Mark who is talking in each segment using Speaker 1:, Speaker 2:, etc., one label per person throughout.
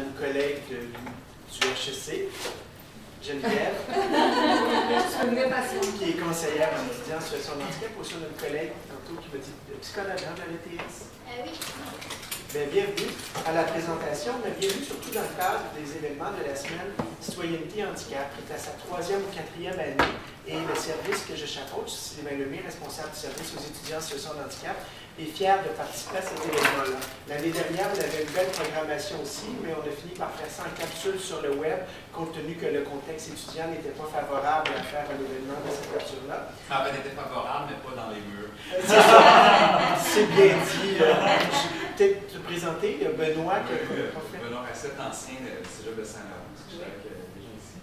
Speaker 1: a une collègue du HEC, Geneviève, qui est conseillère en étudiant en situation de handicap. Aussi, on a une collègue tantôt qui m'a dit psychologue de l'ETS.
Speaker 2: Oui.
Speaker 1: Bien, bienvenue à la présentation, mais bienvenue surtout dans le cadre des événements de la semaine Citoyenneté Handicap, qui est à sa 3e ou 4e année, et le service que je chapeaute, Sylvain Lemay, responsable du service aux étudiants en situation de handicap, est fier de participer à cet événement-là. L'année dernière, on avait une belle programmation aussi, mais on a fini par faire ça en capsule sur le web, compte tenu que le contexte étudiant n'était pas favorable à faire un événement de cette nature-là.
Speaker 3: En fait, était favorable, mais pas dans les murs.
Speaker 1: C'est bien dit. Peut-être te présenter, Benoît.
Speaker 3: Benoît Racette, ancien du Cégep de Saint-Laurent, parce que je suis avec les gens ici.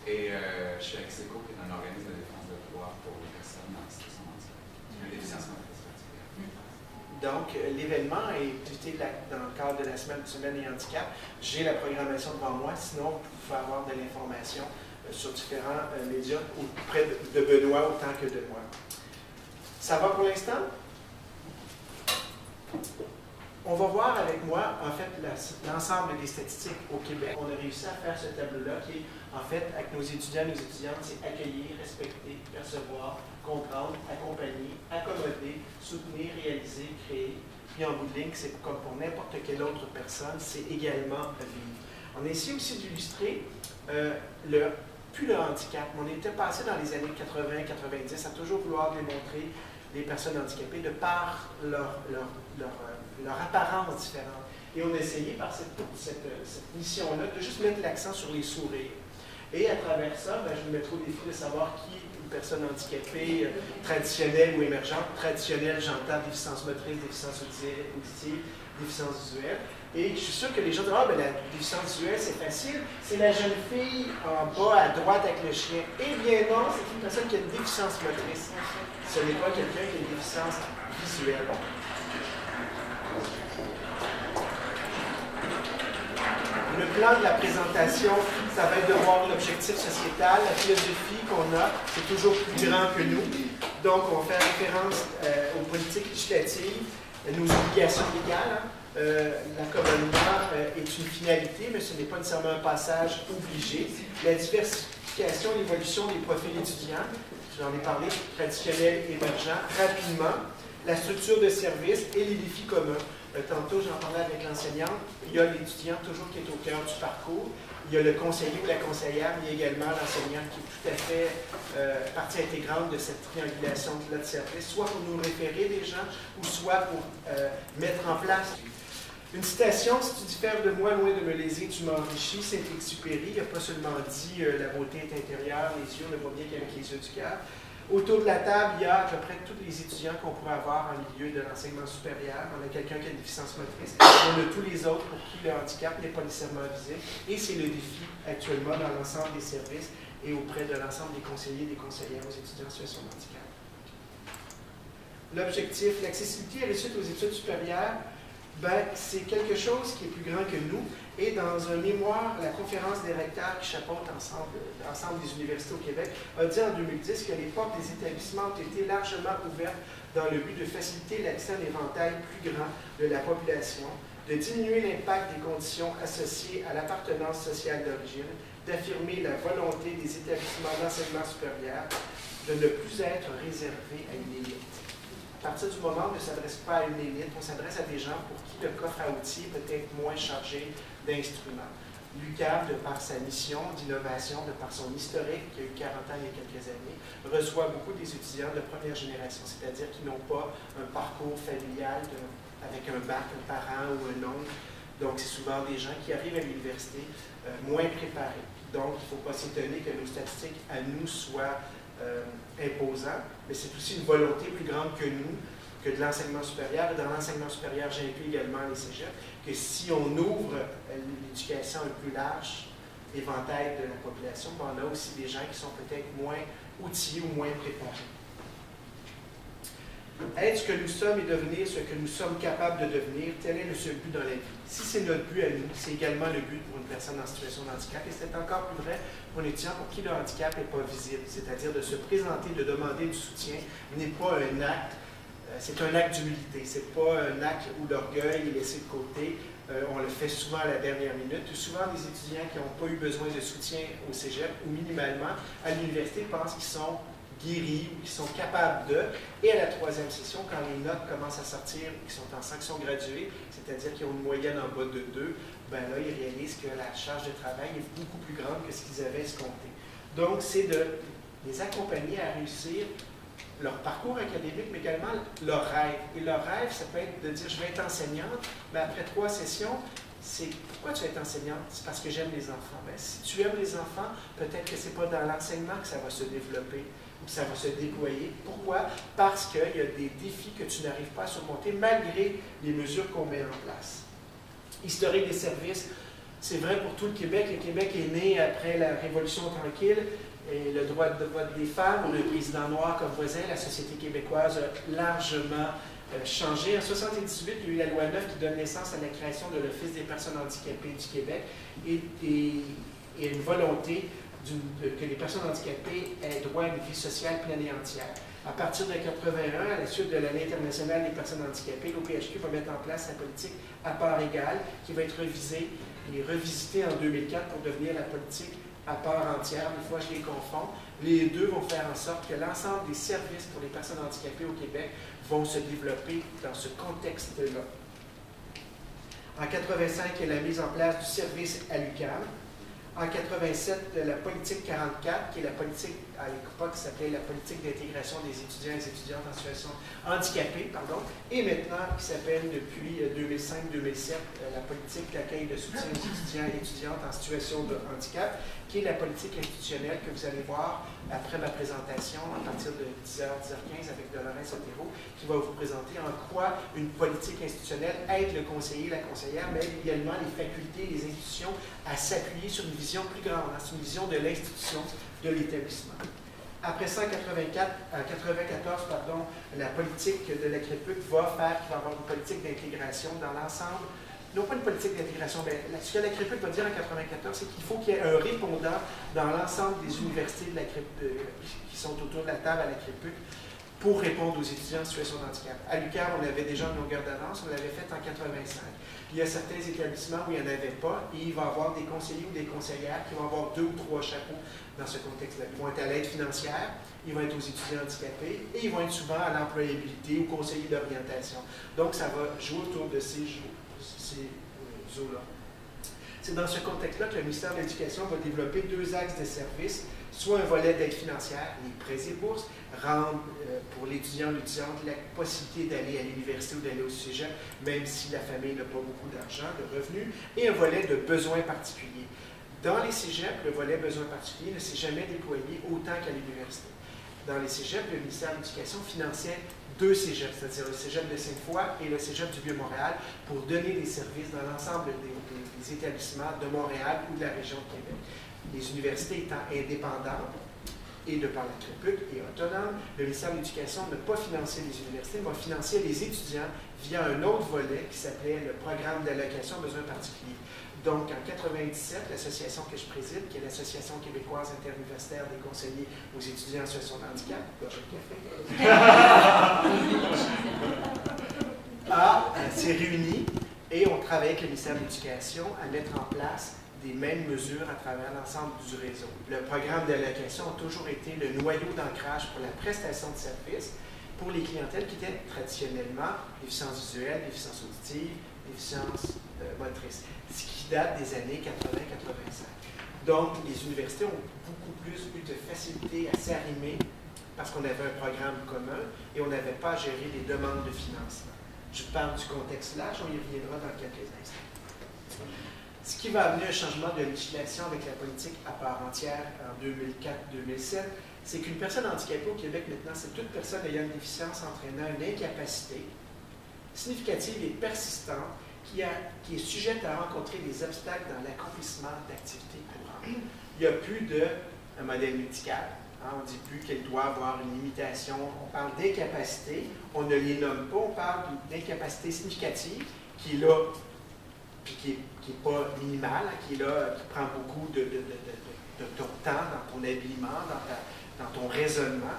Speaker 3: Et je suis avec SECO, qui est un organisme de défense de droits pour les personnes en situation de handicap. Une déficience motrice particulière.
Speaker 1: Donc, l'événement est invité dans le cadre de la semaine et handicap. J'ai la programmation devant moi, sinon vous pouvez avoir de l'information sur différents médias auprès de Benoît autant que de moi. Ça va pour l'instant? On va voir avec moi, en fait, l'ensemble des statistiques au Québec. On a réussi à faire ce tableau-là qui est, en fait, avec nos étudiants et nos étudiantes, c'est accueillir, respecter, percevoir, comprendre, accompagner, accommoder, soutenir, réaliser, créer. Puis en bout de ligne, c'est comme pour n'importe quelle autre personne, c'est également vivre. On a essayé aussi d'illustrer plus le handicap. On était passé dans les années 80-90 à toujours vouloir démontrer les personnes handicapées de par leur apparence différente. Et on a essayé par cette mission-là de juste mettre l'accent sur les sourires. Et à travers ça, je me mettrai au défi de savoir qui est une personne handicapée traditionnelle ou émergente. Traditionnelle, j'entends déficience motrice, déficience auditive, déficience visuelle. Et je suis sûr que les gens disent « Ah, ben la déficience visuelle, c'est facile. C'est la jeune fille en bas à droite avec le chien. » Eh bien non, c'est une personne qui a une déficience motrice. Ce n'est pas quelqu'un qui a une déficience visuelle. Le plan de la présentation, ça va être de voir l'objectif sociétal, la philosophie qu'on a, c'est toujours plus grand que nous. Donc, on fait référence aux politiques législatives, nos obligations légales. L'accommodement est une finalité, mais ce n'est pas nécessairement un passage obligé. La diversification et l'évolution des profils étudiants, j'en ai parlé, traditionnel, émergent, rapidement. La structure de service et les défis communs. Tantôt, j'en parlais avec l'enseignante. Il y a l'étudiant toujours qui est au cœur du parcours. Il y a le conseiller ou la conseillère, mais également l'enseignant qui est tout à fait partie intégrante de cette triangulation de service, soit pour nous référer des gens, ou soit pour mettre en place. Une citation, si tu diffères de moi, loin de me léser, tu m'enrichis, Saint-Exupéry. Il n'a pas seulement dit la beauté est intérieure, les yeux, on ne voit bien qu'avec les yeux du cœur. Autour de la table, il y a à peu près tous les étudiants qu'on pourrait avoir en milieu de l'enseignement supérieur. On a quelqu'un qui a une déficience motrice. On a tous les autres pour qui le handicap n'est pas nécessairement visible. Et c'est le défi actuellement dans l'ensemble des services et auprès de l'ensemble des conseillers et des conseillères aux étudiants en situation de handicap. L'objectif, l'accessibilité à la suite aux études supérieures, c'est quelque chose qui est plus grand que nous. Et dans un mémoire, la conférence des recteurs qui chapeaute l'ensemble des universités au Québec a dit en 2010 que les portes des établissements ont été largement ouvertes dans le but de faciliter l'accès à l'éventail plus grand de la population, de diminuer l'impact des conditions associées à l'appartenance sociale d'origine, d'affirmer la volonté des établissements d'enseignement supérieur de ne plus être réservés à une élite. À partir du moment où on ne s'adresse pas à une élite, on s'adresse à des gens pour qui le coffre à outils est peut-être moins chargé d'instruments. L'UQAM, de par sa mission d'innovation, de par son historique, qui a eu 40 ans il y a quelques années, reçoit beaucoup des étudiants de première génération, c'est-à-dire qui n'ont pas un parcours familial avec un bac, un parent ou un oncle. Donc, c'est souvent des gens qui arrivent à l'université moins préparés. Donc, il ne faut pas s'étonner que nos statistiques à nous soient imposants, mais c'est aussi une volonté plus grande que nous, que de l'enseignement supérieur. Et dans l'enseignement supérieur, j'inclus également les cégeps, que si on ouvre l'éducation un plus large éventail de la population, on a aussi des gens qui sont peut-être moins outillés ou moins préparés. Être ce que nous sommes et devenir ce que nous sommes capables de devenir, tel est le seul but dans la vie. Si c'est notre but à nous, c'est également le but pour une personne en situation de handicap. Et c'est encore plus vrai pour un étudiant pour qui le handicap n'est pas visible. C'est-à-dire de se présenter, de demander du soutien n'est pas un acte, c'est un acte d'humilité. Ce n'est pas un acte où l'orgueil est laissé de côté. On le fait souvent à la dernière minute. Souvent, des étudiants qui n'ont pas eu besoin de soutien au cégep ou minimalement à l'université pensent qu'ils sont guéris ou qu'ils sont capables de. Et à la troisième session, quand les notes commencent à sortir, qu'ils sont en sanction graduée, c'est-à-dire qu'ils ont une moyenne en bas de 2, ben là, ils réalisent que la charge de travail est beaucoup plus grande que ce qu'ils avaient escompté. Donc, c'est de les accompagner à réussir leur parcours académique, mais également leur rêve. Et leur rêve, ça peut être de dire, je vais être enseignante, mais après 3 sessions, c'est pourquoi tu vas être enseignante? C'est parce que j'aime les enfants. Bien, si tu aimes les enfants, peut-être que ce n'est pas dans l'enseignement que ça va se développer ou que ça va se déployer. Pourquoi? Parce qu'il y a des défis que tu n'arrives pas à surmonter malgré les mesures qu'on met en place. Historique des services, c'est vrai pour tout le Québec. Le Québec est né après la Révolution tranquille. Et le droit de vote des femmes, on a le président noir comme voisin, la société québécoise a largement changé. En 1978, il y a eu la loi 9 qui donne naissance à la création de l'Office des personnes handicapées du Québec et une volonté que les personnes handicapées aient droit à une vie sociale pleine et entière. À partir de 1981, à la suite de l'année internationale des personnes handicapées, l'OPHQ va mettre en place la politique à part égale qui va être revisée et revisitée en 2004 pour devenir la politique à part entière. Des fois, je les confonds. Les deux vont faire en sorte que l'ensemble des services pour les personnes handicapées au Québec vont se développer dans ce contexte-là. En 1985, il y a la mise en place du service à l'UQAM. En 1987, la politique 44, qui est la politique, à l'époque, qui s'appelait la politique d'intégration des étudiants et des étudiantes en situation handicapée, et maintenant, qui s'appelle depuis 2005-2007, la politique d'accueil de soutien aux étudiants et étudiantes en situation de handicap, qui est la politique institutionnelle que vous allez voir après ma présentation à partir de 10h, 10h15 avec Dolores Otero, qui va vous présenter en quoi une politique institutionnelle aide le conseiller, la conseillère, mais aide également les facultés, les institutions à s'appuyer sur une vision plus grande, hein, sur une vision de l'institution, de l'établissement. Après ça, en 1994, la politique de la CREPUC va avoir une politique d'intégration dans l'ensemble. Non pas une politique d'intégration, mais ce que la CREPUC va dire en 1994, c'est qu'il faut qu'il y ait un répondant dans l'ensemble des universités qui sont autour de la table à la CREPUC pour répondre aux étudiants en situation de handicap. À l'UQAM, on avait déjà une longueur d'avance, on l'avait fait en 1985. Il y a certains établissements où il n'y en avait pas, et il va y avoir des conseillers ou des conseillères qui vont avoir 2 ou 3 chapeaux dans ce contexte-là. Ils vont être à l'aide financière, ils vont être aux étudiants handicapés, et ils vont être souvent à l'employabilité ou conseillers d'orientation. Donc, ça va jouer autour de ces eaux-là. C'est dans ce contexte-là que le ministère de l'Éducation va développer 2 axes de services, soit un volet d'aide financière, les prêts et bourses, rendre pour l'étudiant ou l'étudiante la possibilité d'aller à l'université ou d'aller au cégep, même si la famille n'a pas beaucoup d'argent, de revenus, et un volet de besoins particuliers. Dans les cégeps, le volet besoins particuliers ne s'est jamais déployé autant qu'à l'université. Dans les cégeps, le ministère de l'Éducation finançait 2 cégeps, c'est-à-dire le cégep de Sainte-Foy et le cégep du Vieux-Montréal, pour donner des services dans l'ensemble des établissements de Montréal ou de la région de Québec. Les universités étant indépendantes, et de par la CREPUC et autonome, le ministère de l'Éducation n'a pas financé les universités, va financer les étudiants via un autre volet qui s'appelait le programme d'allocation aux besoins particuliers. Donc, en 1997, l'association que je préside, qui est l'Association québécoise interuniversitaire des conseillers aux étudiants en situation de handicap, s'est réunie et on travaille avec le ministère de l'Éducation à mettre en place des mêmes mesures à travers l'ensemble du réseau. Le programme d'allocation a toujours été le noyau d'ancrage pour la prestation de services pour les clientèles qui étaient traditionnellement déficiences visuelles, déficiences auditives, déficiences motrices, ce qui date des années 80-85. Donc, les universités ont beaucoup plus eu de facilité à s'arrimer parce qu'on avait un programme commun et on n'avait pas à gérer les demandes de financement. Je parle du contexte large, on y reviendra dans quelques instants. Ce qui va amener un changement de législation avec la politique à part entière en 2004-2007, c'est qu'une personne handicapée au Québec maintenant, c'est toute personne ayant une déficience entraînant une incapacité significative et persistante qui est sujette à rencontrer des obstacles dans l'accomplissement d'activités courantes. Il n'y a plus d'un modèle médical. On ne dit plus qu'elle doit avoir une limitation. On parle d'incapacité, on ne les nomme pas, on parle d'incapacité significative qui est là, puis qui n'est pas minimale, qui est là, qui prend beaucoup de ton temps dans ton habillement, dans ton raisonnement.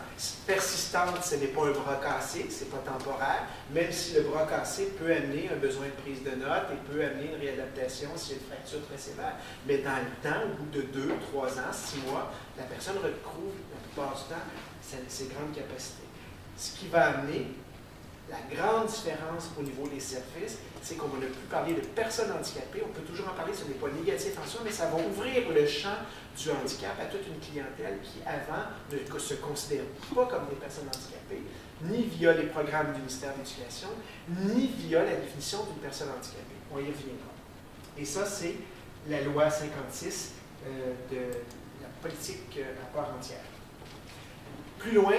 Speaker 1: Persistante, ce n'est pas un bras cassé, ce n'est pas temporaire, même si le bras cassé peut amener un besoin de prise de notes et peut amener une réadaptation s'il y a une fracture très sévère. Mais dans le temps, au bout de 2, 3 ans, 6 mois, la personne retrouve la plupart du temps ses grandes capacités. Ce qui va amener la grande différence au niveau des services, c'est qu'on ne va plus parler de personnes handicapées. On peut toujours en parler, ce n'est pas négatif en soi, mais ça va ouvrir le champ du handicap à toute une clientèle qui, avant, ne se considère pas comme des personnes handicapées, ni via les programmes du ministère de l'Éducation, ni via la définition d'une personne handicapée. On y reviendra. Et ça, c'est la loi 56 de la politique à part entière. Plus loin,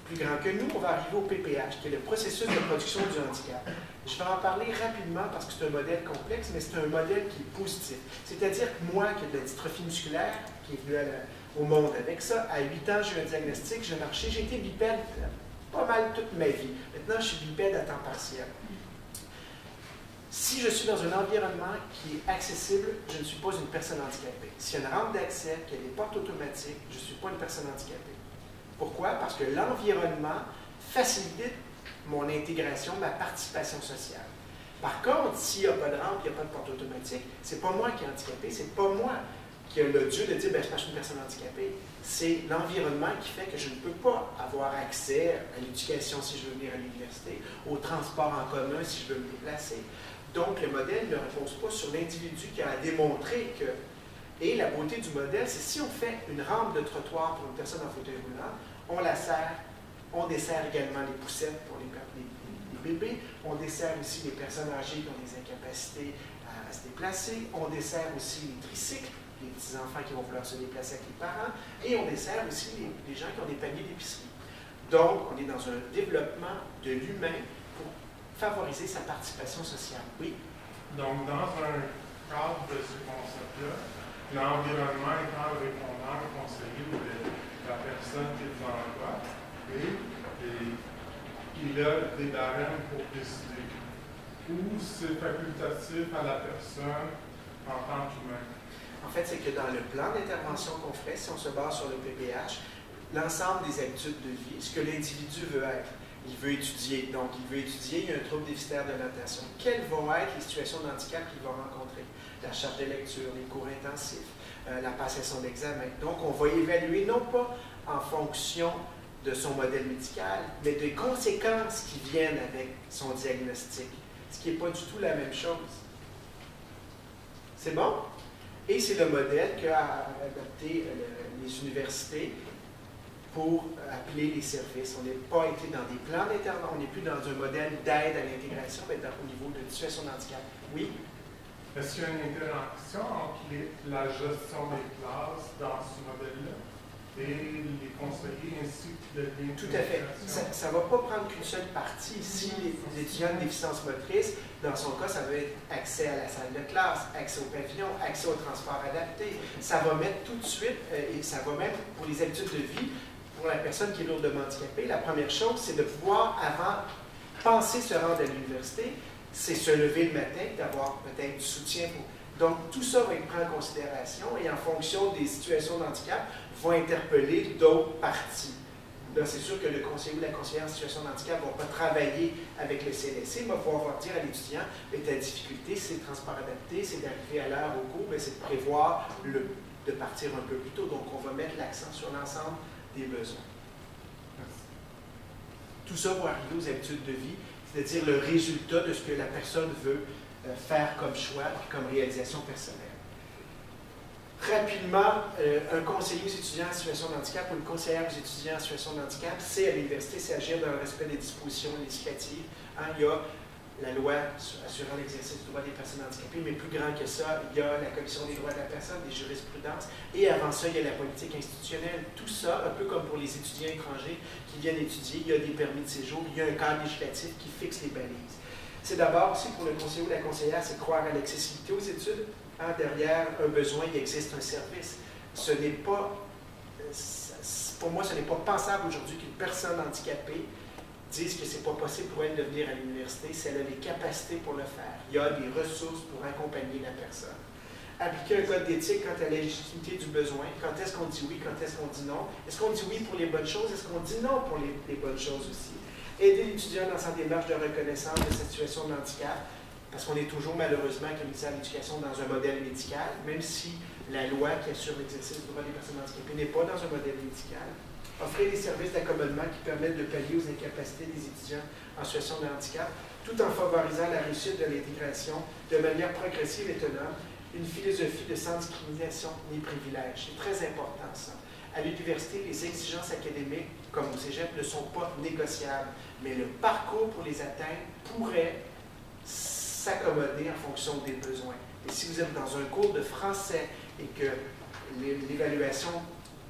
Speaker 1: plus grand que nous, on va arriver au PPH, qui est le processus de production du handicap. Je vais en parler rapidement parce que c'est un modèle complexe, mais c'est un modèle qui est positif. C'est-à-dire que moi, qui ai de la dystrophie musculaire, qui est venu au monde avec ça, à 8 ans, j'ai eu un diagnostic, j'ai marché, j'ai été bipède pas mal toute ma vie. Maintenant, je suis bipède à temps partiel. Si je suis dans un environnement qui est accessible, je ne suis pas une personne handicapée. S'il y a une rampe d'accès, qu'il y a des portes automatiques, je ne suis pas une personne handicapée. Pourquoi? Parce que l'environnement facilite mon intégration, ma participation sociale. Par contre, s'il n'y a pas de rampe, il n'y a pas de porte automatique, c'est pas moi qui est handicapé, c'est pas moi qui a le Dieu de dire « je suis une personne handicapée ». C'est l'environnement qui fait que je ne peux pas avoir accès à l'éducation si je veux venir à l'université, au transport en commun si je veux me déplacer. Donc, le modèle ne repose pas sur l'individu qui a démontré que... Et la beauté du modèle, c'est si on fait une rampe de trottoir pour une personne en fauteuil roulant, on la sert, on dessert également les poussettes pour les bébés, on dessert aussi les personnes âgées qui ont des incapacités à se déplacer, on dessert aussi les tricycles, les petits-enfants qui vont vouloir se déplacer avec les parents, et on dessert aussi les gens qui ont des paniers d'épicerie. Donc, on est dans un développement de l'humain pour favoriser sa participation sociale. Oui?
Speaker 2: Donc, dans un cadre de ce concept-là, l'environnement étant le répondant, le conseiller de la personne qui est devant toi, et il a des barèmes pour décider. Ou c'est facultatif à la personne en tant qu'humain.
Speaker 1: En fait, c'est que dans le plan d'intervention qu'on ferait, si on se base sur le PPH, l'ensemble des habitudes de vie, ce que l'individu veut être. Il veut étudier. Donc, il veut étudier, il y a un trouble déficitaire de l'attention. Quelles vont être les situations de handicap qu'il va rencontrer? La charge de lecture, les cours intensifs, la passation d'examen. Donc, on va évaluer non pas en fonction de son modèle médical, mais des conséquences qui viennent avec son diagnostic, ce qui n'est pas du tout la même chose. C'est bon? Et c'est le modèle qu'a adopté les universités pour appeler les services. On n'est pas été dans des plans d'intervention, on n'est plus dans un modèle d'aide à l'intégration, mais au niveau de situation de handicap. Oui?
Speaker 2: Est-ce qu'il y a une interaction entre la gestion des classes dans ce modèle-là et les conseillers ainsi que le lien?
Speaker 1: Tout à fait. Ça ne va pas prendre qu'une seule partie. Si les étudiants de déficience motrice, dans son cas, ça va être accès à la salle de classe, accès au pavillon, accès au transport adapté. Ça va mettre tout de suite, et ça va même pour les habitudes de vie, pour la personne qui est lourdement handicapée, la première chose, c'est de pouvoir, avant, penser se rendre à l'université, c'est se lever le matin, d'avoir peut-être du soutien. Donc, tout ça va être pris en considération et en fonction des situations de handicap, va interpeller d'autres parties. Là, c'est sûr que le conseiller ou la conseillère en situation de handicap ne va pas travailler avec le CLSC, mais va pouvoir dire à l'étudiant, ta difficulté, c'est le transport adapté, c'est d'arriver à l'heure au cours, c'est de prévoir de partir un peu plus tôt. Donc, on va mettre l'accent sur l'ensemble des besoins. Tout ça va arriver aux habitudes de vie, c'est-à-dire le résultat de ce que la personne veut faire comme choix et comme réalisation personnelle. Rapidement, un conseiller aux étudiants en situation de handicap ou une conseillère aux étudiants en situation de handicap, c'est à l'université, c'est agir dans le respect des dispositions législatives. Il y a la loi assurant l'exercice du droit des personnes handicapées, mais plus grand que ça, il y a la Commission des droits de la personne, des jurisprudences, et avant ça, il y a la politique institutionnelle. Tout ça, un peu comme pour les étudiants étrangers qui viennent étudier, il y a des permis de séjour, il y a un cadre législatif qui fixe les balises. C'est d'abord aussi pour le conseiller ou la conseillère, c'est croire à l'accessibilité aux études. Derrière un besoin, il existe un service. Ce n'est pas, pour moi, ce n'est pas pensable aujourd'hui qu'une personne handicapée dise que ce n'est pas possible pour elle de venir à l'université si elle a les capacités pour le faire. Il y a des ressources pour accompagner la personne. appliquer un code d'éthique quant à la légitimité du besoin. Quand est-ce qu'on dit oui, quand est-ce qu'on dit non? Est-ce qu'on dit oui pour les bonnes choses? Est-ce qu'on dit non pour les bonnes choses aussi? Aider l'étudiant dans sa démarche de reconnaissance de sa situation de handicap, parce qu'on est toujours malheureusement, comme ministère de l'Éducation, dans un modèle médical, même si la loi qui assure l'exercice du droit des personnes handicapées n'est pas dans un modèle médical. Offrir des services d'accommodement qui permettent de pallier aux incapacités des étudiants en situation de handicap, tout en favorisant la réussite de l'intégration de manière progressive et autonome, une philosophie de sans discrimination ni privilège. C'est très important, ça. À l'université, les exigences académiques, comme au cégep, ne sont pas négociables, mais le parcours pour les atteindre pourrait s'accommoder en fonction des besoins. Et si vous êtes dans un cours de français et que l'évaluation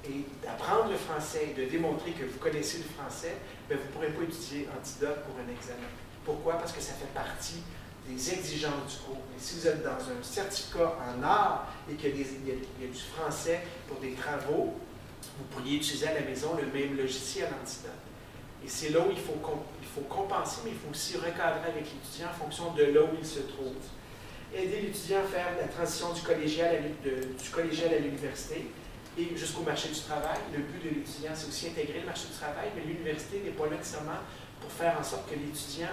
Speaker 1: est d'apprendre le français et de démontrer que vous connaissez le français, bien, vous ne pourrez pas utiliser Antidote pour un examen. Pourquoi? Parce que ça fait partie des exigences du cours. Et si vous êtes dans un certificat en art et qu'il y a du français pour des travaux, vous pourriez utiliser à la maison le même logiciel Antidote. Et c'est là où il faut compenser, mais il faut aussi recadrer avec l'étudiant en fonction de là où il se trouve. Aider l'étudiant à faire la transition du collégial à l'université et jusqu'au marché du travail. Le but de l'étudiant, c'est aussi intégrer le marché du travail, mais l'université n'est pas là nécessairement pour faire en sorte que l'étudiant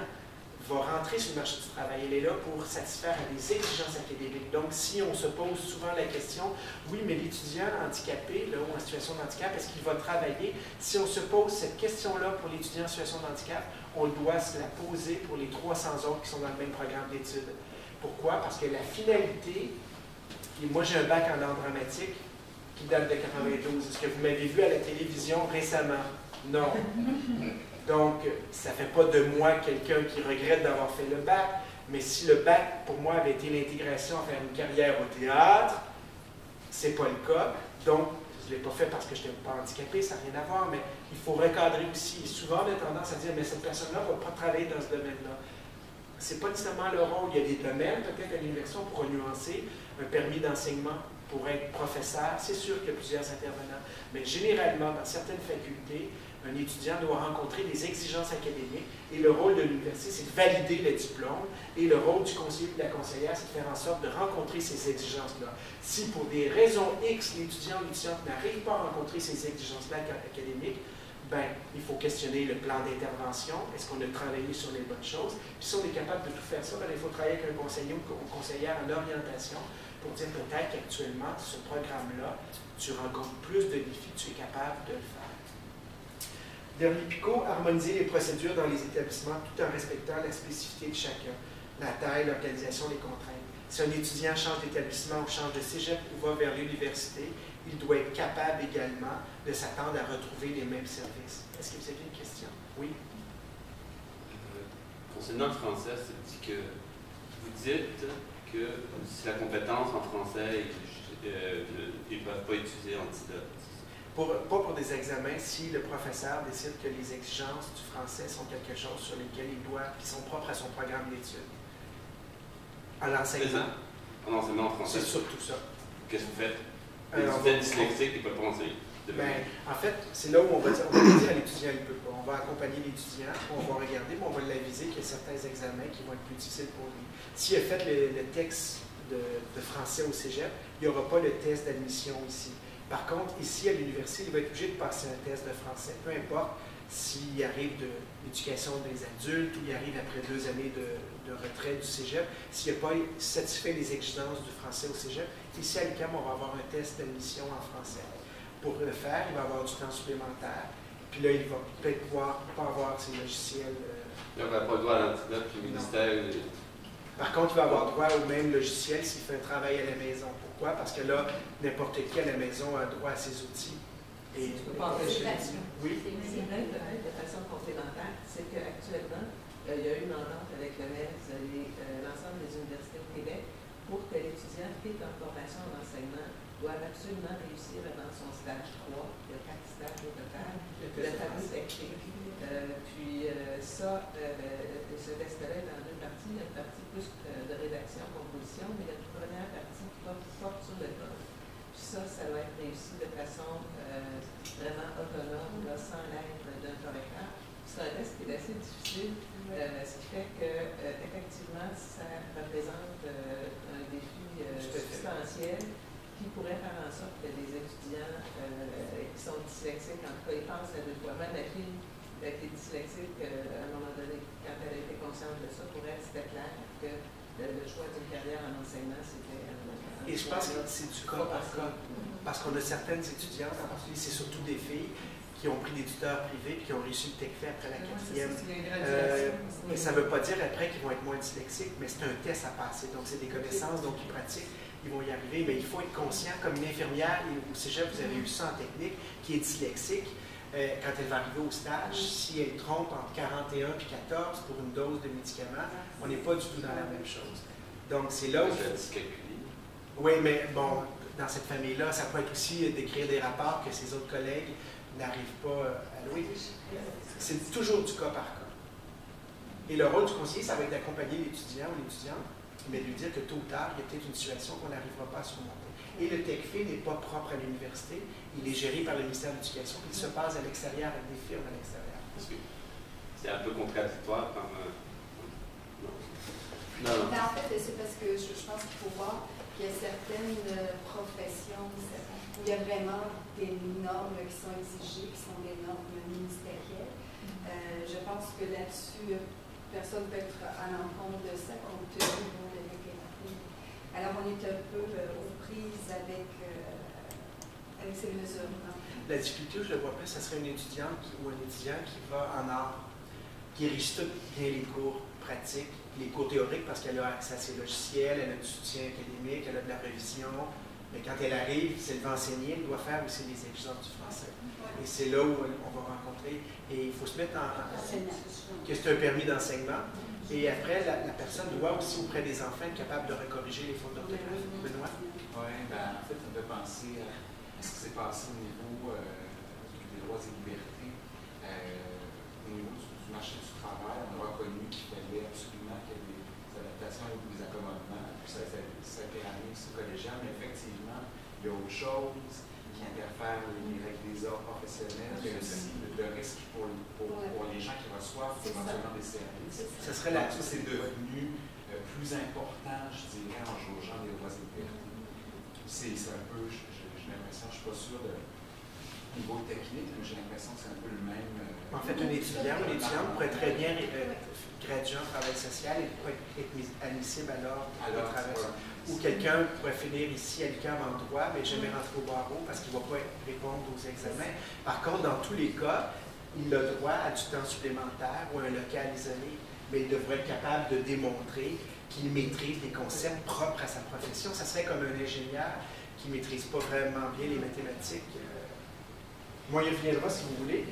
Speaker 1: va rentrer sur le marché du travail. Elle est là pour satisfaire à des exigences académiques. Donc, si on se pose souvent la question, oui, mais l'étudiant handicapé, là, ou en situation de handicap, est-ce qu'il va travailler? Si on se pose cette question-là pour l'étudiant en situation de handicap, on doit se la poser pour les 300 autres qui sont dans le même programme d'études. Pourquoi? Parce que la finalité, et moi j'ai un bac en art dramatique qui date de 92. Est-ce que vous m'avez vu à la télévision récemment? Non. Donc, ça ne fait pas de moi quelqu'un qui regrette d'avoir fait le bac, mais si le bac, pour moi, avait été l'intégration à faire une carrière au théâtre, c'est pas le cas. Donc, je ne l'ai pas fait parce que je n'étais pas handicapé, ça n'a rien à voir, mais il faut recadrer aussi. Et souvent, on a tendance à dire, mais cette personne-là ne va pas travailler dans ce domaine-là. Ce n'est pas nécessairement le rôle. Il y a des domaines, peut-être à l'université, on pourra nuancer. Un permis d'enseignement pour être professeur, c'est sûr qu'il y a plusieurs intervenants, mais généralement, dans certaines facultés, un étudiant doit rencontrer des exigences académiques et le rôle de l'université, c'est de valider le diplôme et le rôle du conseiller et de la conseillère, c'est de faire en sorte de rencontrer ces exigences-là. Si pour des raisons X, l'étudiant ou l'étudiante n'arrive pas à rencontrer ces exigences-là académiques, ben, il faut questionner le plan d'intervention. Est-ce qu'on a travaillé sur les bonnes choses? Puis si on est capable de tout faire ça, ben, il faut travailler avec un conseiller ou une conseillère en orientation pour dire peut-être qu'actuellement, ce programme-là, tu rencontres plus de défis, tu es capable de le faire. Dernier picot, harmoniser les procédures dans les établissements tout en respectant la spécificité de chacun, la taille, l'organisation, les contraintes. Si un étudiant change d'établissement ou change de cégep ou va vers l'université, il doit être capable également de s'attendre à retrouver les mêmes services. Est-ce que vous avez une question? Oui?
Speaker 4: Concernant le français, c'est dit que vous dites que si la compétence en français, ils ne peuvent pas utiliser Antidote.
Speaker 1: Pas pour des examens, si le professeur décide que les exigences du français sont quelque chose sur lesquelles il doit, qui sont propres à son programme d'études. À l'enseignement.
Speaker 4: En enseignement en français.
Speaker 1: C'est surtout ça.
Speaker 4: Qu'est-ce que vous faites? Les étudiants dyslexiques qui ne peuvent pas enseigner.
Speaker 1: Ben, en fait, c'est là où on va dire à l'étudiant, il ne peut pas. On va accompagner l'étudiant, on va regarder, mais on va l'aviser qu'il y a certains examens qui vont être plus difficiles pour lui. S'il a fait le texte de français au cégep, il n'y aura pas le test d'admission ici. Par contre, ici, à l'université, il va être obligé de passer un test de français. Peu importe s'il arrive de l'éducation des adultes ou il arrive après 2 années de retraite du cégep, s'il n'a pas satisfait les exigences du français au cégep, ici à l'UQAM, on va avoir un test d'admission en français. Pour le faire, il va avoir du temps supplémentaire. Puis là, il va peut-être pouvoir pas avoir ses logiciels.
Speaker 4: Là, il n'a pas le droit à l'Antidote, puis le ministère.
Speaker 1: Par contre, il va avoir droit au même logiciel s'il fait un travail à la maison. Pourquoi? Parce que là, n'importe qui à la maison a droit à ses outils. Et
Speaker 5: tu peux pas empêcher.
Speaker 1: Oui.
Speaker 5: C'est vrai de façon complémentaire, c'est qu'actuellement, il y a eu une entente avec le MES et l'ensemble des universités au Québec pour que l'étudiant qui est en formation en enseignement doive absolument réussir dans son stage 3, il y a 4 stages au total, le fameux technique. Puis ça, ce test-là est dans 2 parties. Il y a une partie plus de rédaction, composition, mais il y a une première partie qui porte sur le code. Puis ça va être réussi de façon vraiment autonome, là, sans l'aide d'un correcteur. C'est un test qui est assez difficile, ce qui fait que effectivement, ça représente un défi substantielle qui pourrait faire en sorte que les étudiants qui sont dyslexiques, en tout cas, ils pensent à deux fois. Même la fille qui est dyslexique, à un moment donné, quand elle a été consciente de ça, pour elle, c'était clair que le choix d'une carrière en enseignement, c'était...
Speaker 1: Et je pense que c'est du cas par cas. Parce qu'on a certaines étudiantes, en particulier, c'est surtout des filles, qui ont pris des tuteurs privés et qui ont réussi le TECFE après la quatrième. Mais ça ne veut pas dire après qu'ils vont être moins dyslexiques, mais c'est un test à passer. Donc, c'est des connaissances, donc ils pratiquent, ils vont y arriver. Mais il faut être conscient, comme une infirmière, et au cégep, vous avez eu ça en technique, qui est dyslexique, quand elle va arriver au stage, si elle trompe entre 41 et 14 pour une dose de médicaments, on n'est pas du tout dans la même chose. Donc, c'est là où... Oui, mais bon, dans cette famille-là, ça peut être aussi d'écrire des rapports que ses autres collègues n'arrivent pas à louer. C'est toujours du cas par cas. Et le rôle du conseiller, ça va être d'accompagner l'étudiant ou l'étudiante, mais de lui dire que tôt ou tard, il y a peut-être une situation qu'on n'arrivera pas à surmonter. Et le TECFE n'est pas propre à l'université, il est géré par le ministère de l'Éducation, puis il se passe à l'extérieur avec des firmes à l'extérieur.
Speaker 4: C'est un peu contradictoire comme...
Speaker 6: Non. En fait, c'est parce que je pense qu'il faut voir qu'il y a certaines professions où il y a vraiment des normes qui sont exigées, qui sont des normes ministérielles. Je pense que là-dessus, personne ne peut être à l'encontre de ça compte tenu de l'égalité. Alors, on est un peu aux prises avec ces mesures.
Speaker 1: La difficulté, je le vois plus, ce serait une étudiante ou un étudiant qui va en art, qui réussit tout bien les cours pratiques, les cours théoriques parce qu'elle a accès à ses logiciels, elle a du soutien académique, elle a de la révision. Mais quand elle arrive, c'est le enseigner, elle doit faire aussi les exigences du français. Et c'est là où on va rencontrer. Et il faut se mettre en que c'est un permis d'enseignement. Et après, la personne doit aussi, auprès des enfants, être capable de recorriger les fautes d'orthographe. Benoît?
Speaker 3: Oui, ben, en fait, ça me fait penser à ce qui s'est passé au niveau des droits et libertés. Au niveau du marché du travail, on a reconnu qu'il fallait absolument qu'il y ait des adaptations ou des accommodements. Puis ça a été amené aussi collégial, mais effectivement, il y a autre chose qui interfère les règles des ordres professionnels, mais aussi le risque pour les gens qui reçoivent éventuellement des services.
Speaker 1: Ça serait là.
Speaker 3: Ça, c'est devenu plus important, je dirais, en jaugeant les droits et libertés. C'est un peu, j'ai l'impression, je ne suis pas sûr de niveau technique, mais j'ai l'impression que c'est un peu le même.
Speaker 1: En fait, un étudiant ou une étudiante pourrait très bien graduer en travail social et pourrait être admissible à l'ordre de travail. Ou quelqu'un pourrait finir ici à l'UQAM en droit, mais jamais rentrer au barreau parce qu'il ne va pas répondre aux examens. Par contre, dans tous les cas, il a droit à du temps supplémentaire ou à un local isolé, mais il devrait être capable de démontrer qu'il maîtrise des concepts propres à sa profession. Ça serait comme un ingénieur qui ne maîtrise pas vraiment bien les mathématiques. Moi, il reviendra si vous voulez.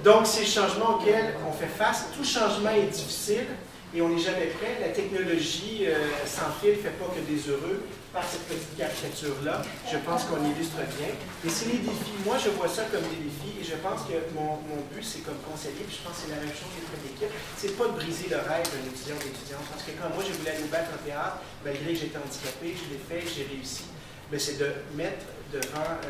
Speaker 1: Donc, c'est le changement auquel on fait face. Tout changement est difficile et on n'est jamais prêt. La technologie sans fil ne fait pas que des heureux. Par cette petite caricature-là, je pense qu'on illustre bien. Et c'est les défis. Moi, je vois ça comme des défis et je pense que mon but, c'est comme conseiller, puis je pense que c'est la même chose des traits d'équipe, c'est pas de briser le rêve d'un étudiant ou d'étudiante. Parce que quand moi, je voulais aller au bac en théâtre, malgré que j'étais handicapé, je l'ai fait, j'ai réussi. Mais c'est de mettre devant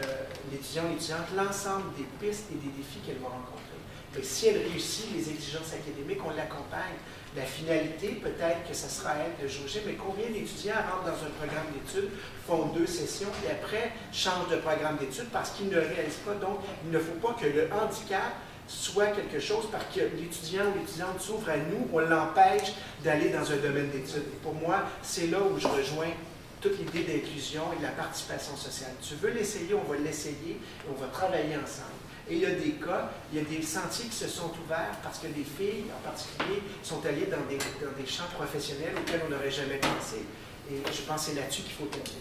Speaker 1: l'étudiant ou l'étudiante l'ensemble des pistes et des défis qu'elle va rencontrer. Et si elle réussit les exigences académiques, on l'accompagne. La finalité, peut-être que ce sera à elle de jauger, mais combien d'étudiants rentrent dans un programme d'études, font 2 sessions, et après changent de programme d'études parce qu'ils ne réalisent pas. Donc, il ne faut pas que le handicap soit quelque chose parce que l'étudiant ou l'étudiante s'ouvre à nous, on l'empêche d'aller dans un domaine d'études. Et pour moi, c'est là où je rejoins toute l'idée d'inclusion et de la participation sociale. Tu veux l'essayer, on va l'essayer et on va travailler ensemble. Et il y a des cas, il y a des sentiers qui se sont ouverts parce que des filles, en particulier, sont allées dans des champs professionnels auxquels on n'aurait jamais pensé. Et je pense que c'est là-dessus qu'il faut tenter.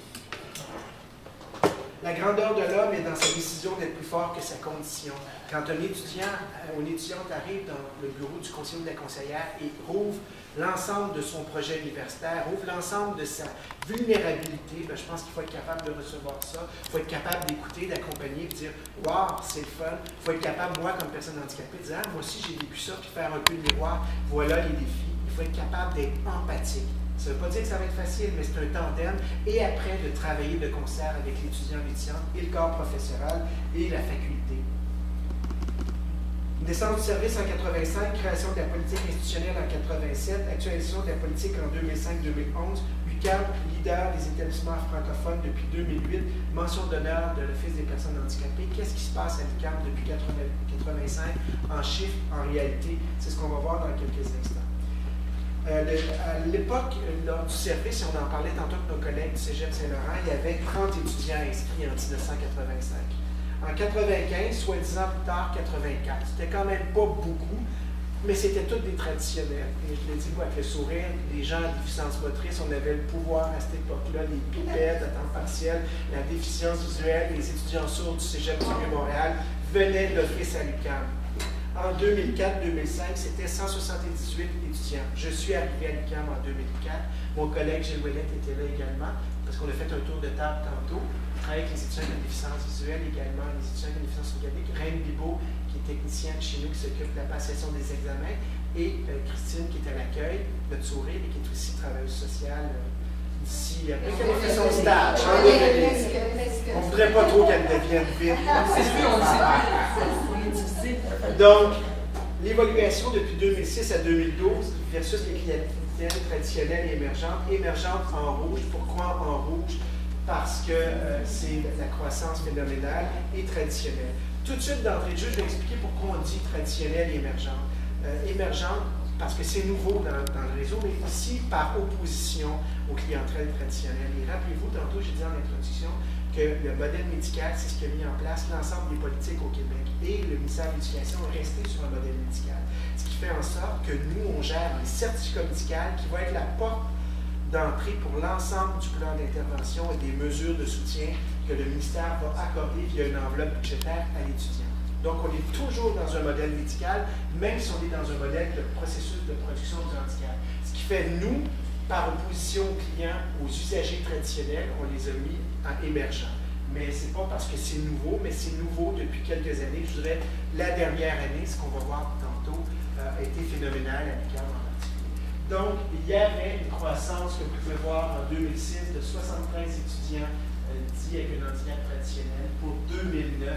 Speaker 1: La grandeur de l'homme est dans sa décision d'être plus fort que sa condition. Quand un étudiant ou une étudiante arrive dans le bureau du conseiller ou de la conseillère et rouvre l'ensemble de son projet universitaire, ouvre l'ensemble de sa vulnérabilité, bien, je pense qu'il faut être capable de recevoir ça. Il faut être capable d'écouter, d'accompagner, de dire « Wow, c'est le fun ». Il faut être capable, moi, comme personne handicapée, de dire « Ah, moi aussi, j'ai vécu ça », puis faire un peu de miroir. Voilà les défis. Il faut être capable d'être empathique. Ça ne veut pas dire que ça va être facile, mais c'est un tandem. Et après, de travailler de concert avec l'étudiant, l'étudiante, et le corps professoral et la faculté. Naissance du service en 85, création de la politique institutionnelle en 87, actualisation de la politique en 2005-2011, l'UQAM, leader des établissements francophones depuis 2008, mention d'honneur de l'Office des personnes handicapées. Qu'est-ce qui se passe à l'UQAM depuis 85 en chiffres, en réalité? C'est ce qu'on va voir dans quelques instants. À l'époque, lors du service, et on en parlait tantôt avec nos collègues du Cégep Saint-Laurent, il y avait 30 étudiants inscrits en 1985. En 95, soit 10 ans plus tard, 84. C'était quand même pas beaucoup, mais c'était tous des traditionnels. Et je l'ai dit, avec le sourire, les gens à déficience motrice, on avait le pouvoir à cette époque-là, les pipettes à temps partiel, la déficience visuelle, les étudiants sourds du Cégep du Vieux-Montréal venaient d'Office à l'UQAM. En 2004-2005, c'était 178 étudiants. Je suis arrivé à l'UQAM en 2004. Mon collègue Gilles Ouellette était là également, parce qu'on a fait un tour de table tantôt. Je travaille avec les étudiants de déficience visuelle également, les étudiants de déficience organique. Reine Bibeau, qui est technicienne chez nous, qui s'occupe de la passation des examens, et Christine, qui est à l'accueil, notre sourire, et qui est aussi travailleuse sociale ici, après qu'elle a fait son stage. On ne voudrait pas trop qu'elle devienne vite.
Speaker 5: C'est sûr, on le sait.
Speaker 1: Donc, l'évaluation depuis 2006 à 2012 versus les clientèles traditionnelles et émergentes. Émergentes en rouge. Pourquoi en rouge? Parce que c'est la croissance phénoménale et traditionnelle. Tout de suite, d'entrée de jeu, je vais expliquer pourquoi on dit traditionnelle et émergente. Émergente, parce que c'est nouveau dans le réseau, mais aussi par opposition aux clientèles traditionnelles. Et rappelez-vous, tantôt, j'ai dit en introduction que le modèle médical, c'est ce qui a mis en place l'ensemble des politiques au Québec. Et le ministère de l'Éducation est resté sur un modèle médical. Ce qui fait en sorte que nous, on gère les certificats médicaux qui vont être la porte d'entrée pour l'ensemble du plan d'intervention et des mesures de soutien que le ministère va accorder via une enveloppe budgétaire à l'étudiant. Donc, on est toujours dans un modèle médical, même si on est dans un modèle de processus de production du handicap. Ce qui fait, nous, par opposition aux clients, aux usagers traditionnels, on les a mis en émergents. Mais ce n'est pas parce que c'est nouveau, mais c'est nouveau depuis quelques années. Je dirais, la dernière année, ce qu'on va voir tantôt, a été phénoménal à l'UQAM en particulier. Donc, il y avait une croissance que vous pouvez voir en 2006 de 73 étudiants dits avec un handicap traditionnel pour 2009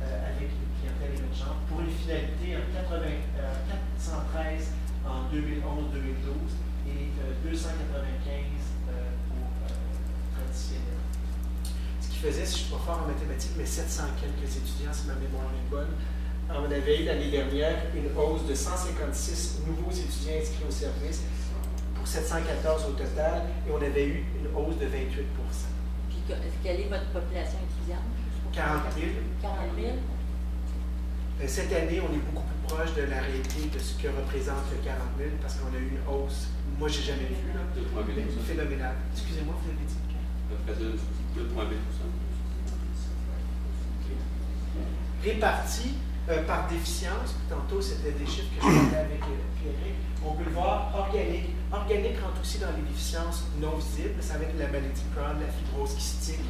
Speaker 1: avec une clientèle émergente, pour une finalité en 413 en 2011-2012 et 295 pour traditionnel. Ce qui faisait, si je ne suis pas fort en mathématiques, mais 700 quelques étudiants, si ma mémoire est bonne. On avait eu l'année dernière une hausse de 156 nouveaux étudiants inscrits au service pour 714 au total, et on avait eu une hausse de 28 %.
Speaker 7: Puis, quelle est votre population étudiante?
Speaker 1: 40 000.
Speaker 7: 40 000?
Speaker 1: Cette année, on est beaucoup plus proche de la réalité de ce que représente le 40 000 parce qu'on a eu une hausse, moi j'ai jamais vu, là, phénoménale. Excusez-moi, vous avez dit
Speaker 4: à peu près 2,8%.
Speaker 1: Répartis par déficience, tantôt c'était des chiffres que je parlais avec Pierre, on peut le voir, organique. Organique rentre aussi dans les déficiences non visibles, ça va être la maladie de Crohn, la fibrose kystique,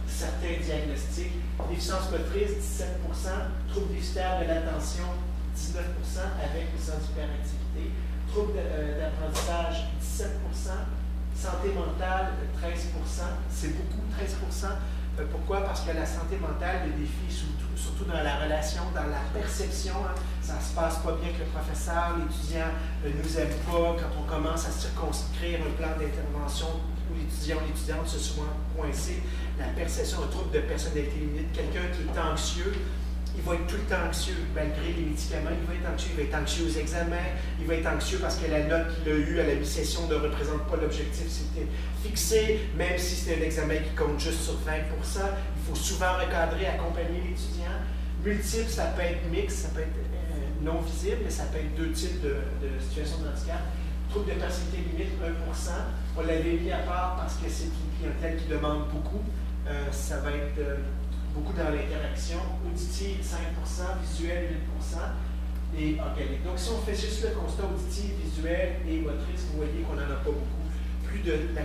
Speaker 1: certains diagnostics. Déficience motrice, 17 %, troubles déficitaires de l'attention, 19 % avec ou sans hyperactivité, troubles d'apprentissage, 17 %, santé mentale, 13 %, c'est beaucoup, 13 %. Pourquoi? Parce que la santé mentale, le défi, surtout dans la relation, dans la perception, hein, ça ne se passe pas bien avec le professeur, l'étudiant ne nous aime pas, quand on commence à circonscrire un plan d'intervention où l'étudiant ou l'étudiante se souvent coincé, la perception, un trouble de personnalité limite, quelqu'un qui est anxieux, il va être tout le temps anxieux, malgré les médicaments, il va être anxieux aux examens, il va être anxieux parce que la note qu'il a eue à la mi-session ne représente pas l'objectif c'était fixé, même si c'est un examen qui compte juste sur 20 %, il faut souvent recadrer, accompagner l'étudiant. Multiple, ça peut être mixte, ça peut être non visible, mais ça peut être deux types de situations de handicap. Trouble de personnalité limite, 1 %. On l'avait mis à part parce que c'est une clientèle qui demande beaucoup. Ça va être beaucoup dans l'interaction. Auditive, 5 %, visuel, 8 % et organique. Donc, si on fait juste le constat auditif, visuel et motrice, vous voyez qu'on n'en a pas beaucoup. Plus de la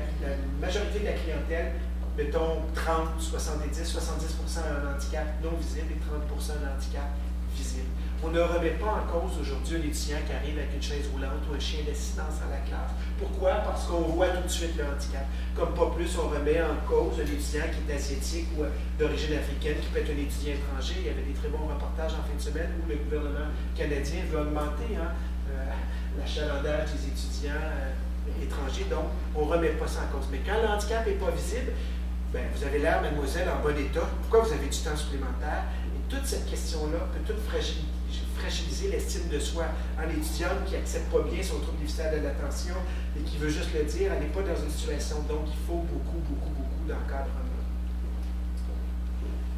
Speaker 1: majorité de la clientèle, mettons 30, 70, 70 % a un handicap non visible et 30 % un handicap visible. On ne remet pas en cause aujourd'hui un étudiant qui arrive avec une chaise roulante ou un chien d'assistance dans la classe. Pourquoi? Parce qu'on voit tout de suite le handicap. Comme pas plus, on remet en cause un étudiant qui est asiatique ou d'origine africaine, qui peut être un étudiant étranger. Il y avait des très bons reportages en fin de semaine où le gouvernement canadien veut augmenter l'achalandage des étudiants étrangers. Donc, on ne remet pas ça en cause. Mais quand le handicap n'est pas visible, bien, vous avez l'air, mademoiselle, en bon état. Pourquoi vous avez du temps supplémentaire? Et toute cette question-là peut tout fragiliser l'estime de soi. Un étudiant qui n'accepte pas bien son trouble difficile de l'attention et qui veut juste le dire, elle n'est pas dans une situation. Donc, il faut beaucoup d'encadrement.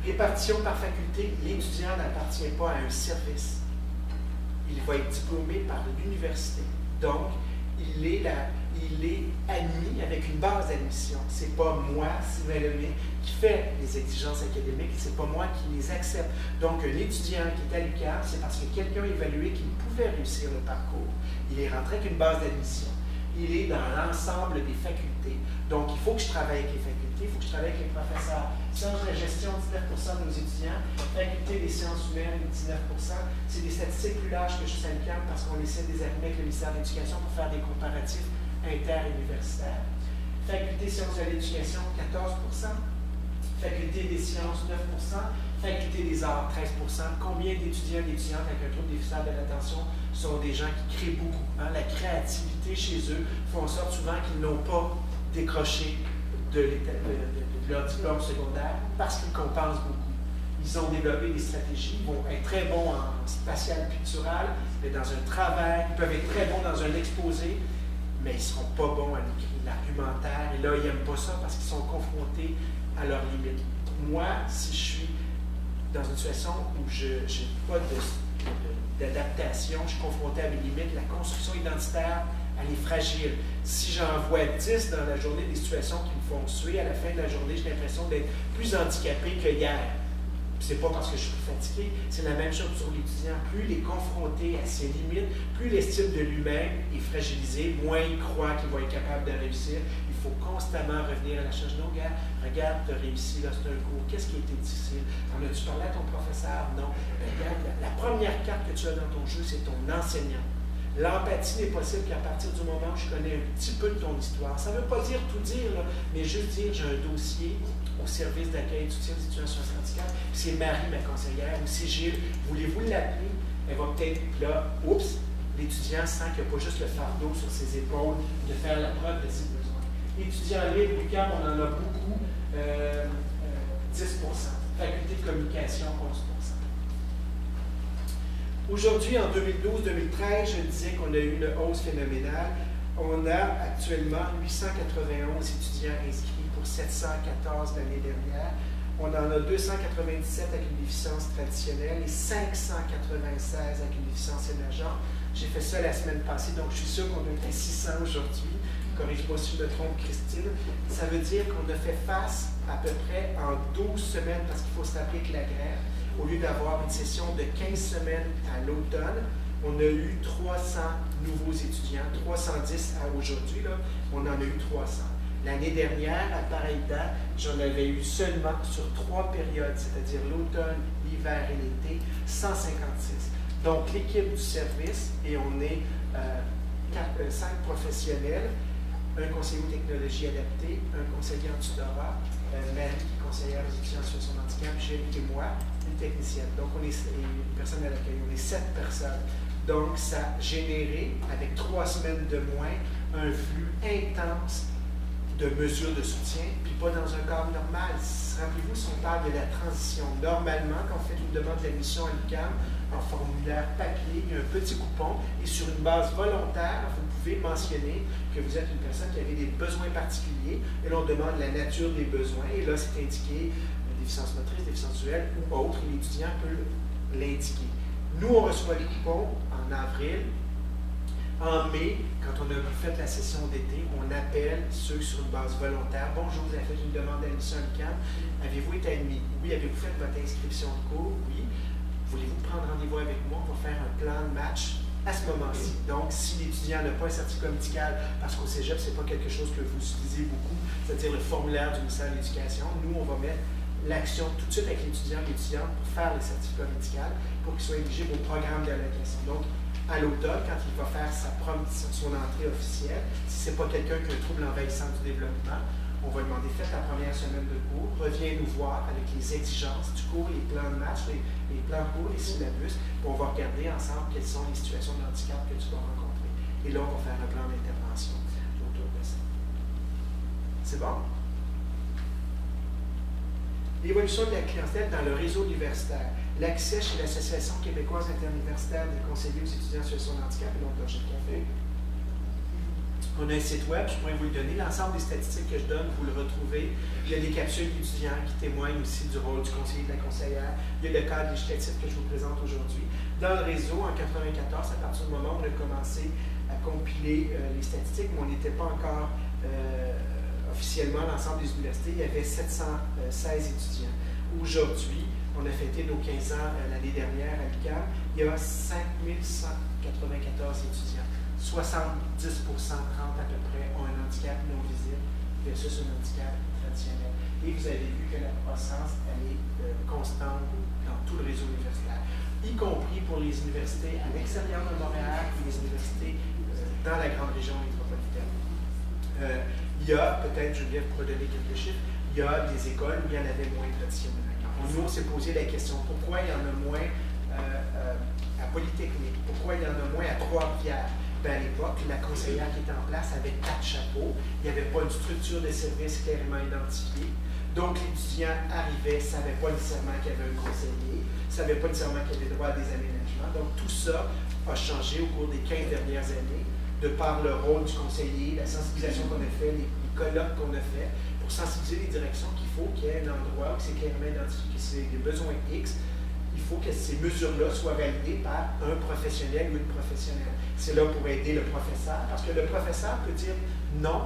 Speaker 1: Répartition par faculté. L'étudiant n'appartient pas à un service. Il va être diplômé par l'université. Donc, il est admis avec une base d'admission. Ce n'est pas moi, Sylvain Lemay, qui fait les exigences académiques, ce n'est pas moi qui les accepte. Donc, un étudiant qui est à l'UQAM, c'est parce que quelqu'un a évalué qu'il pouvait réussir le parcours. Il est rentré avec une base d'admission. Il est dans l'ensemble des facultés. Donc, il faut que je travaille avec les facultés, il faut que je travaille avec les professeurs. Sciences de la gestion, 19% de nos étudiants. Faculté des sciences humaines, 19%. C'est des statistiques plus larges que juste à l'UQAM parce qu'on essaie de les arrimer avec le ministère de l'Éducation pour faire des comparatifs inter-universitaires. Faculté des sciences de l'éducation, 14%. Faculté des sciences, 9%. Faculté des arts, 13%. Combien d'étudiants et d'étudiantes avec un trouble difficile de l'attention sont des gens qui créent beaucoup? Hein? La créativité chez eux fait en sorte souvent qu'ils n'ont pas décroché de leur diplôme secondaire parce qu'ils compensent beaucoup. Ils ont développé des stratégies, ils vont être très bons en spatial pictural, mais dans un travail, ils peuvent être très bons dans un exposé, mais ils ne seront pas bons à l'écrit, l'argumentaire. Et là, ils n'aiment pas ça parce qu'ils sont confrontés à leurs limites. Moi, si je suis dans une situation où je n'ai pas d'adaptation, je suis confronté à mes limites, la construction identitaire, elle est fragile. Si j'en vois 10 dans la journée des situations qui me font suer, à la fin de la journée, j'ai l'impression d'être plus handicapé que hier. Ce n'est pas parce que je suis fatigué, c'est la même chose sur l'étudiant. Plus il est confronté à ses limites, plus l'estime de lui-même est fragilisée, moins il croit qu'il va être capable de réussir. Il faut constamment revenir à la charge. Non, gars, regarde, tu as réussi, là, c'est un cours. Qu'est-ce qui a été difficile? En as-tu parlé à ton professeur? Non. Regarde, la première carte que tu as dans ton jeu, c'est ton enseignant. L'empathie n'est possible qu'à partir du moment où je connais un petit peu de ton histoire. Ça ne veut pas dire tout dire, là, mais juste dire j'ai un dossier au service d'accueil et de soutien aux étudiants sur handicap. C'est Marie, ma conseillère, ou c'est Gilles. Voulez-vous l'appeler? Elle va peut-être, là, oups, l'étudiant sent qu'il n'y a pas juste le fardeau sur ses épaules de faire la preuve de ses besoins. Étudiants libres, l'UQAM, on en a beaucoup, 10%. Faculté de communication, 11%. Aujourd'hui, en 2012-2013, je disais qu'on a eu une hausse phénoménale. On a actuellement 891 étudiants inscrits pour 714 l'année dernière. On en a 297 avec une déficience traditionnelle et 596 avec une déficience émergente. J'ai fait ça la semaine passée, donc je suis sûr qu'on doit être à 600 aujourd'hui. Corrige-moi si je me trompe, Christine. Ça veut dire qu'on a fait face à peu près en 12 semaines, parce qu'il faut se rappeler que la grève, au lieu d'avoir une session de 15 semaines à l'automne, on a eu 300 nouveaux étudiants, 310 à aujourd'hui, on en a eu 300. L'année dernière, à pareille date, j'en avais eu seulement sur 3 périodes, c'est-à-dire l'automne, l'hiver et l'été, 156. Donc, l'équipe du service, et on est 5 professionnels, un conseiller aux technologies adaptées, un conseiller en tutorat, Marie qui est conseillère aux étudiants sur son handicap, Gilles et moi, une technicienne. Donc, on est une personne à l'accueil, on est 7 personnes. Donc, ça a généré, avec 3 semaines de moins, un flux intense de mesures de soutien, puis pas dans un cadre normal. Rappelez-vous, si on parle de la transition, normalement, quand vous faites une demande d'admission à l'UQAM, en formulaire papier, il y a un petit coupon, et sur une base volontaire, vous pouvez mentionner que vous êtes une personne qui avait des besoins particuliers, et l'on demande la nature des besoins, et là, c'est indiqué déficience motrice, déficience visuelle ou autre, et l'étudiant peut l'indiquer. Nous, on reçoit les coupons en avril. En mai, quand on a fait la session d'été, on appelle ceux sur une base volontaire. Bonjour, vous avez fait une demande d'admission à l'UQAM. Avez-vous été admis? Oui. Avez-vous fait votre inscription de cours? Oui. Voulez-vous prendre rendez-vous avec moi? On va faire un plan de match à ce moment-ci. Donc, si l'étudiant n'a pas un certificat médical, parce qu'au cégep, ce n'est pas quelque chose que vous utilisez beaucoup, c'est-à-dire le formulaire du ministère de l'Éducation, nous, on va mettre l'action tout de suite avec l'étudiant et l'étudiante pour faire les certificats médicaux, pour qu'ils soient éligibles au programme d'allocation. Donc, à l'automne, quand il va faire son entrée officielle, si ce n'est pas quelqu'un qui a un trouble envahissant du développement, on va demander, faites la première semaine de cours, reviens nous voir avec les exigences du cours, les plans de match, les plans de cours, les syllabus, puis on va regarder ensemble quelles sont les situations de handicap que tu vas rencontrer. Et là, on va faire un plan d'intervention autour de ça. C'est bon? L'évolution de la clientèle dans le réseau universitaire. L'accès chez l'Association québécoise interuniversitaire des conseillers aux étudiants en situation de handicap, et donc Gorgée de Café. On a un site web, je pourrais vous le donner. L'ensemble des statistiques que je donne, vous le retrouvez. Il y a des capsules d'étudiants qui témoignent aussi du rôle du conseiller et de la conseillère. Il y a le cadre législatif que je vous présente aujourd'hui. Dans le réseau, en 1994, à partir du moment où on a commencé à compiler les statistiques, mais on n'était pas encore officiellement l'ensemble des universités, il y avait 716 étudiants. Aujourd'hui, on a fêté nos 15 ans l'année dernière à l'UQAM, il y a 5194 étudiants. 70%, 30 à peu près, ont un handicap non visible versus un handicap traditionnel. Et vous avez vu que la croissance, elle est constante dans tout le réseau universitaire, y compris pour les universités à l'extérieur de Montréal et les universités dans la grande région métropolitaine. Il y a, peut-être, Juliette pourrait donner quelques chiffres, il y a des écoles où il y en avait moins traditionnellement. Nous, on s'est posé la question, pourquoi il y en a moins à Polytechnique? Pourquoi il y en a moins à Trois-Rivières? Ben, à l'époque, la conseillère qui était en place avait 4 chapeaux. Il n'y avait pas une structure de service clairement identifiée. Donc, l'étudiant arrivait, ne savait pas nécessairement qu'il y avait un conseiller, ne savait pas nécessairement qu'il avait droit à des aménagements. Donc, tout ça a changé au cours des 15 dernières années, de par le rôle du conseiller, la sensibilisation qu'on a fait, les colloques qu'on a fait, pour sensibiliser les directions qu'il faut qu'il y ait un endroit où c'est clairement identifié que c'est des besoins X. Il faut que ces mesures-là soient validées par un professionnel ou une professionnelle. C'est là pour aider le professeur, parce que le professeur peut dire non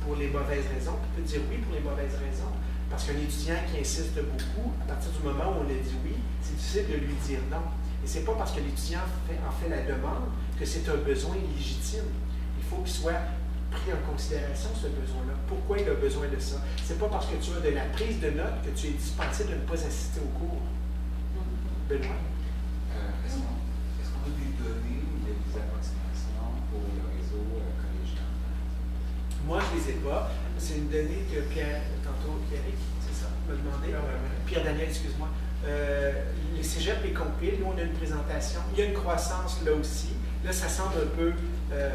Speaker 1: pour les mauvaises raisons, puis peut dire oui pour les mauvaises raisons. Parce qu'un étudiant qui insiste beaucoup, à partir du moment où on a dit oui, c'est difficile de lui dire non. Et ce n'est pas parce que l'étudiant en fait la demande que c'est un besoin légitime. Il faut qu'il soit pris en considération, ce besoin-là. Pourquoi il a besoin de ça? Ce n'est pas parce que tu as de la prise de notes que tu es dispensé de ne pas assister au cours. Benoît?
Speaker 3: Est-ce qu'on a des données ou des approximations pour le réseau collégial?
Speaker 1: Moi, je ne les ai pas. C'est une donnée que Pierre, tantôt, Pierrick, c'est ça, m'a demandé. Pierre Daniel, excuse-moi. Les cégeps et compil, nous, on a une présentation. Il y a une croissance là aussi. Là, ça semble un peu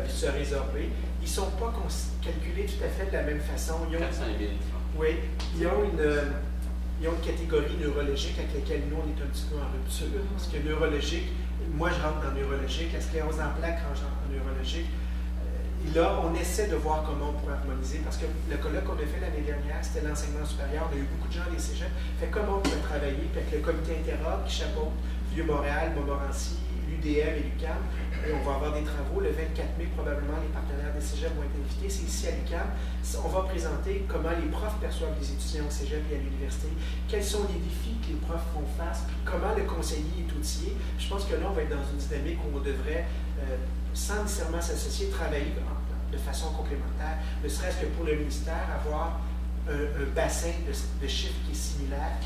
Speaker 1: se résorber. Ils ne sont pas calculés tout à fait de la même façon.
Speaker 4: 400 000.
Speaker 1: Oui, ils ont une catégorie neurologique avec laquelle nous, on est un petit peu en rupture. Parce que neurologique, moi, je rentre dans neurologique, la sclérose en plaques rentre en neurologique. Et là, on essaie de voir comment on pourrait harmoniser, parce que le colloque qu'on a fait l'année dernière, c'était l'enseignement supérieur. On a eu beaucoup de gens des cégeps. Fait comment on pourrait travailler, puis avec le comité interordre qui chapeaute Vieux-Montréal, Montmorency, l'UDM et l'UQAM. Et on va avoir des travaux. Le 24 mai, probablement, les partenaires des cégeps vont être invités. C'est ici à l'UQAM. On va présenter comment les profs perçoivent les étudiants au cégep et à l'université, quels sont les défis que les profs font face, puis comment le conseiller est outillé. Je pense que là, on va être dans une dynamique où on devrait, sans nécessairement s'associer, travailler de façon complémentaire, ne serait-ce que pour le ministère, avoir un bassin de chiffres qui est similaire,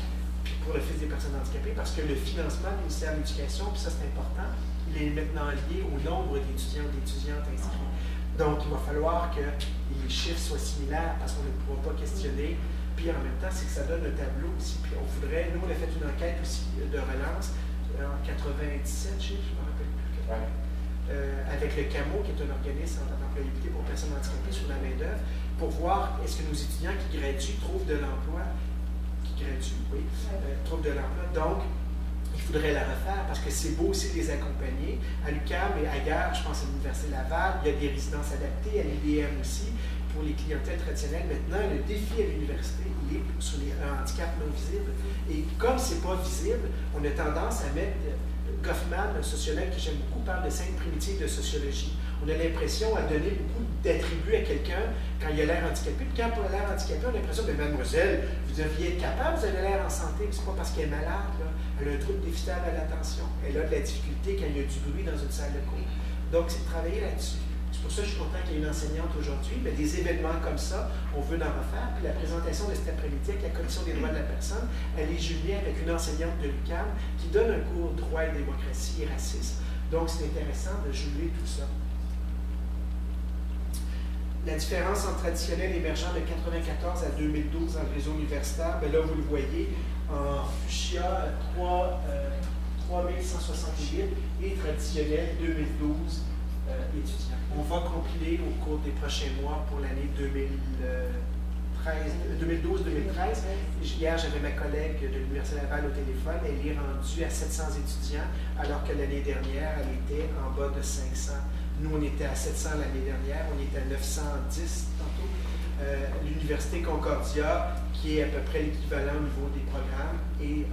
Speaker 1: puis pour le Fils des personnes handicapées, parce que le financement du ministère de l'Éducation, puis ça c'est important, il est maintenant lié au nombre d'étudiants ou d'étudiantes inscrits. Donc, il va falloir que les chiffres soient similaires parce qu'on ne pourra pas questionner. Puis en même temps, c'est que ça donne un tableau aussi. Puis on voudrait, nous, on a fait une enquête aussi de relance en 97, je ne me rappelle plus. Avec le CAMO, qui est un organisme d'employabilité pour personnes handicapées sur la main-d'œuvre, pour voir est-ce que nos étudiants qui graduent trouvent de l'emploi. Trouvent de l'emploi. Donc, il faudrait la refaire parce que c'est beau aussi de les accompagner. À l'UQAM et ailleurs, je pense à l'Université Laval, il y a des résidences adaptées, à l'UDM aussi, pour les clientèles traditionnelles. Maintenant, le défi à l'université, il est sur les handicaps non visibles. Et comme ce n'est pas visible, on a tendance à mettre, Goffman, un sociologue que j'aime beaucoup, parle de 5 primitives de sociologie. On a l'impression à donner beaucoup d'attributs à quelqu'un quand il a l'air handicapé. Puis quand il a l'air handicapé, on a l'impression de mademoiselle, vous devriez être capable, vous avez l'air en santé, mais ce n'est pas parce qu'elle est malade, là. Elle a un trouble déficitaire à l'attention. Elle a de la difficulté quand il y a du bruit dans une salle de cours. Donc, c'est de travailler là-dessus. C'est pour ça que je suis content qu'il y ait une enseignante aujourd'hui. Mais des événements comme ça, on veut en refaire. Puis la présentation de cet après-midi avec la Commission des droits de la personne, elle est jumelée avec une enseignante de l'UQAM qui donne un cours droit et démocratie et racisme. Donc, c'est intéressant de jumeler tout ça. La différence entre traditionnel et émergent de 1994 à 2012 dans le réseau universitaire, bien là, vous le voyez, en fuchsia, 3168 et traditionnel 2012 étudiants. On va compiler au cours des prochains mois pour l'année 2012-2013. Hier, j'avais ma collègue de l'Université Laval au téléphone. Elle est rendue à 700 étudiants, alors que l'année dernière, elle était en bas de 500. Nous, on était à 700 l'année dernière, on était à 910 tantôt. L'Université Concordia, qui est à peu près l'équivalent au niveau des programmes, et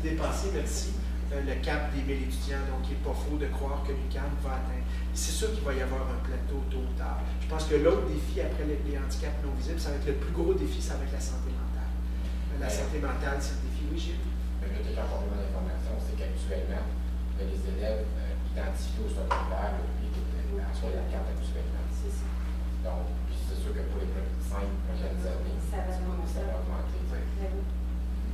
Speaker 1: dépassé, merci, le cap des 1000 étudiants. Donc, il n'est pas faux de croire que l'UQAM va atteindre. C'est sûr qu'il va y avoir un plateau tôt ou tard. Je pense que l'autre défi après les handicaps non visibles, ça va être le plus gros défi, ça va être la santé mentale. La santé mentale, c'est le défi. Oui, Gilles?
Speaker 8: Le but de complément d'information, c'est qu'actuellement, les élèves identifiés au secondaire, soit la carte actuellement.
Speaker 6: C'est ça.
Speaker 8: Donc, c'est sûr que pour les 5 prochaines années, ça va augmenter.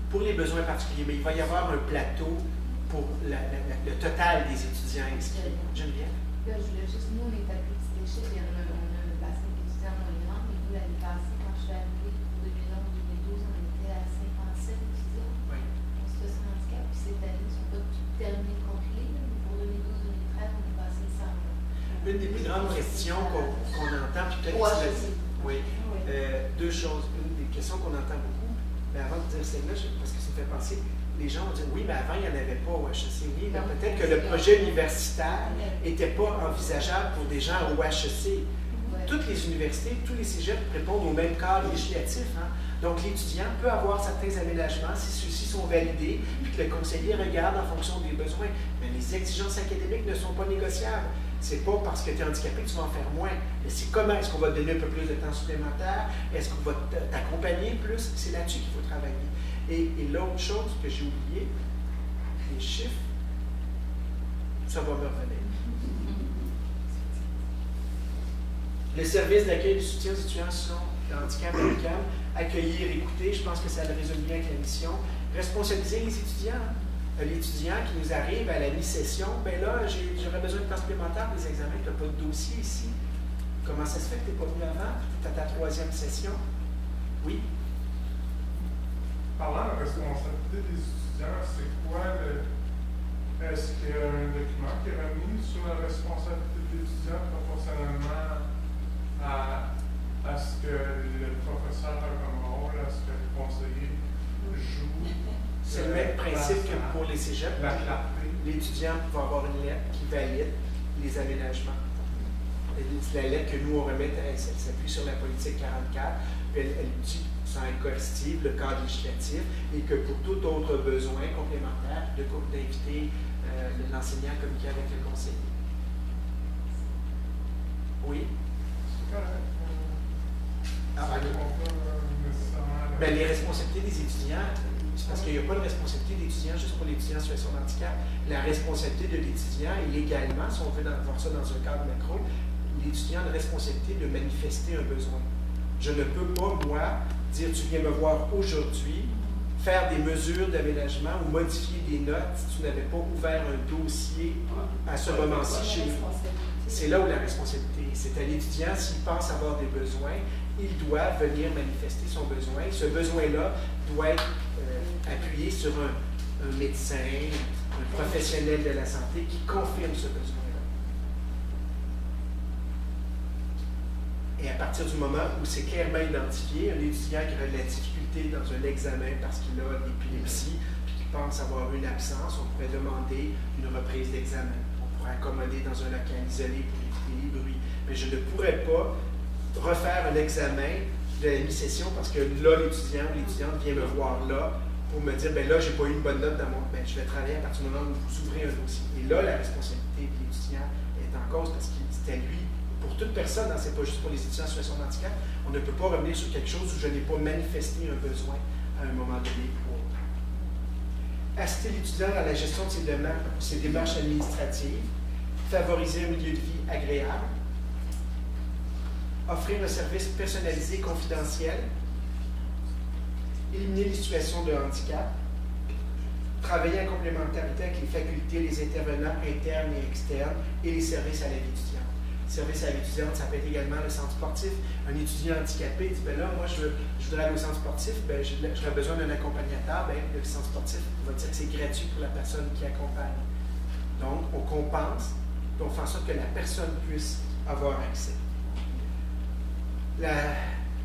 Speaker 1: Pour les besoins particuliers, mais il va y avoir un plateau pour le total des étudiants inscrits. Geneviève?
Speaker 9: Là, je voulais juste, nous, on est à plus petite échelle, il y en a un bassin d'étudiants moins grand, mais vous, l'année passée, quand je suis arrivée pour 2011-2012, on était à 57 étudiants.
Speaker 1: Oui.
Speaker 9: On se fait handicap, puis cette année, ils ne sont pas tous terminés complets. Pour 2012-2013, on est passé 100.
Speaker 1: Une des plus grandes questions qu'on entend, puis peut-être oui, deux choses. Une des questions qu'on entend beaucoup, mais avant de dire celle-là, parce que ça me fait penser, les gens vont dire oui, mais avant, il n'y en avait pas au HEC. Oui, mais peut-être que le projet universitaire n'était pas envisageable pour des gens au HEC. Toutes les universités, tous les cégeps répondent au même cadre législatif. Hein? Donc, l'étudiant peut avoir certains aménagements si ceux-ci sont validés, puis que le conseiller regarde en fonction des besoins. Mais les exigences académiques ne sont pas négociables. C'est pas parce que tu es handicapé que tu vas en faire moins. Mais c'est comment est-ce qu'on va te donner un peu plus de temps supplémentaire? Est-ce qu'on va t'accompagner plus? C'est là-dessus qu'il faut travailler. Et l'autre chose que j'ai oublié, les chiffres, ça va me revenir. Le service d'accueil et de soutien aux étudiants sur handicap et handicap, accueillir, écouter, je pense que ça résout bien avec la mission. Responsabiliser les étudiants. L'étudiant qui nous arrive à la mi-session, bien là, j'aurais besoin de temps supplémentaire pour les examens, tu n'as pas de dossier ici. Comment ça se fait que tu n'es pas venu avant? Tu es à ta 3e session? Oui?
Speaker 2: Parlant de la responsabilité des étudiants, c'est quoi est-ce qu'il y a un document qui est remis sur la responsabilité des étudiants proportionnellement à ce que le professeur a comme rôle, à ce que le conseiller joue?
Speaker 1: C'est le même principe que pour les cégeps.
Speaker 2: La clarté.
Speaker 1: L'étudiant va avoir une lettre qui valide les aménagements. La lettre que nous, on remet, elle s'appuie sur la politique 44, puis elle dit sans être coercitive, le cadre législatif, et que pour tout autre besoin complémentaire, d'inviter l'enseignant à communiquer avec le conseiller. Oui?
Speaker 2: C'est correct.
Speaker 1: Ben, les responsabilités des étudiants, c'est parce qu'il n'y a pas de responsabilité d'étudiant juste pour l'étudiant en situation de handicap. La responsabilité de l'étudiant est légalement, si on veut voir ça dans un cadre macro, l'étudiant a la responsabilité de manifester un besoin. Je ne peux pas, moi, dire tu viens me voir aujourd'hui, faire des mesures d'aménagement ou modifier des notes si tu n'avais pas ouvert un dossier à ce moment-ci chez nous. C'est là où la responsabilité. C'est à l'étudiant, s'il pense avoir des besoins, il doit venir manifester son besoin. Ce besoin-là doit être appuyé sur un médecin, un professionnel de la santé qui confirme ce besoin-là. Et à partir du moment où c'est clairement identifié, un étudiant qui aurait de la difficulté dans un examen parce qu'il a l'épilepsie puis qu'il pense avoir une absence, on pourrait demander une reprise d'examen. On pourrait accommoder dans un local isolé pour éviter les bruits. Mais je ne pourrais pas refaire un examen de la mi-session parce que là, l'étudiant ou l'étudiante vient me voir là pour me dire, ben là, j'ai pas eu une bonne note dans mon... Ben, je vais travailler à partir du moment où vous ouvrez un dossier. Et là, la responsabilité de l'étudiant est en cause parce que c'est à lui. Pour toute personne, c'est pas juste pour les étudiants en situation de handicap, on ne peut pas revenir sur quelque chose où je n'ai pas manifesté un besoin à un moment donné. assister l'étudiant dans la gestion de ses démarches administratives, favoriser un milieu de vie agréable, offrir un service personnalisé et confidentiel, éliminer les situations de handicap, travailler en complémentarité avec les facultés, les intervenants internes et externes et les services à la vie étudiante. Service à l'étudiante, ça peut être également le centre sportif. Un étudiant handicapé dit, ben là, moi, je voudrais aller au centre sportif, ben, j'aurais besoin d'un accompagnateur, ben, le centre sportif va dire que c'est gratuit pour la personne qui accompagne. Donc, on compense, puis on fait en sorte que la personne puisse avoir accès.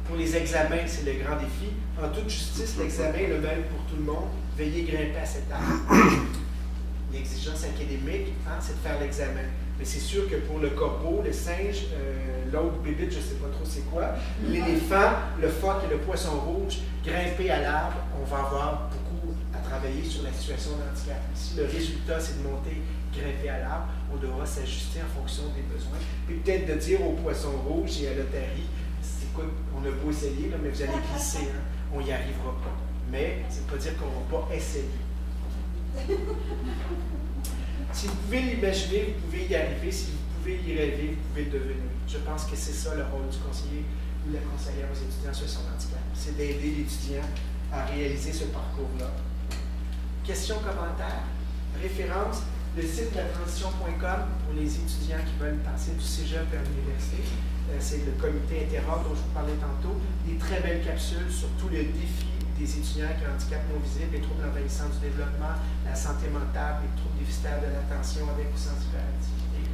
Speaker 1: Pour les examens, c'est le grand défi. En toute justice, l'examen est le même pour tout le monde. Veuillez grimper à cette arme. L'exigence académique, c'est de faire l'examen. Mais c'est sûr que pour le corbeau, le singe, l'autre bébite, je ne sais pas trop c'est quoi, l'éléphant, le phoque et le poisson rouge, grimper à l'arbre, on va avoir beaucoup à travailler sur la situation de handicap. Si le résultat, c'est de monter, grimper à l'arbre, on devra s'ajuster en fonction des besoins. Puis peut-être de dire au poisson rouge et à l'otarie, écoute, on a beau essayer, là, mais vous allez glisser, on n'y arrivera pas. Mais ça ne veut pas dire qu'on ne va pas essayer. Si vous pouvez l'imaginer, vous pouvez y arriver. Si vous pouvez y rêver, vous pouvez le devenir. Je pense que c'est ça le rôle du conseiller ou de la conseillère aux étudiants sur son handicap. C'est d'aider l'étudiant à réaliser ce parcours-là. Questions, commentaires, références, le site latransition.com pour les étudiants qui veulent passer du cégep vers l'université. C'est le comité interordre dont je vous parlais tantôt. Des très belles capsules sur tout le défi des étudiants qui ont un handicap non visible, les troubles envahissants du développement, la santé mentale, les troubles déficitaires de l'attention avec ou sans hyperactivité.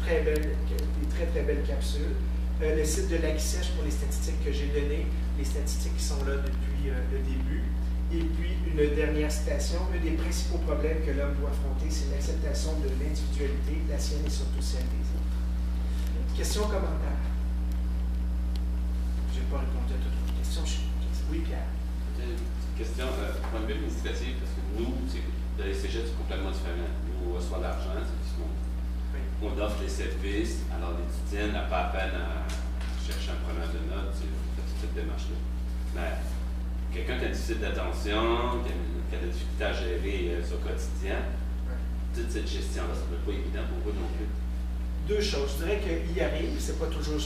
Speaker 1: Des très belles capsules. Le site de l'AGSECH pour les statistiques que j'ai données, les statistiques qui sont là depuis le début. Et puis, une dernière citation, un des principaux problèmes que l'homme doit affronter, c'est l'acceptation de l'individualité, la sienne et surtout celle des autres. Questions, commentaires? Je n'ai pas répondu à toutes vos questions. Oui, Pierre?
Speaker 4: Une question, point de vue administratif, parce que nous, dans les cégeps, c'est complètement différent. Nous, on reçoit l'argent, on offre les services, alors l'étudiant n'a pas à peine à chercher un preneur de notes, toute cette démarche-là. Mais quelqu'un qui a un déficit d'attention, qui a des difficultés à gérer son quotidien, toute cette gestion-là, ça ne peut pas être évident pour vous non plus.
Speaker 1: Deux choses. Je dirais qu'il y arrive, c'est pas toujours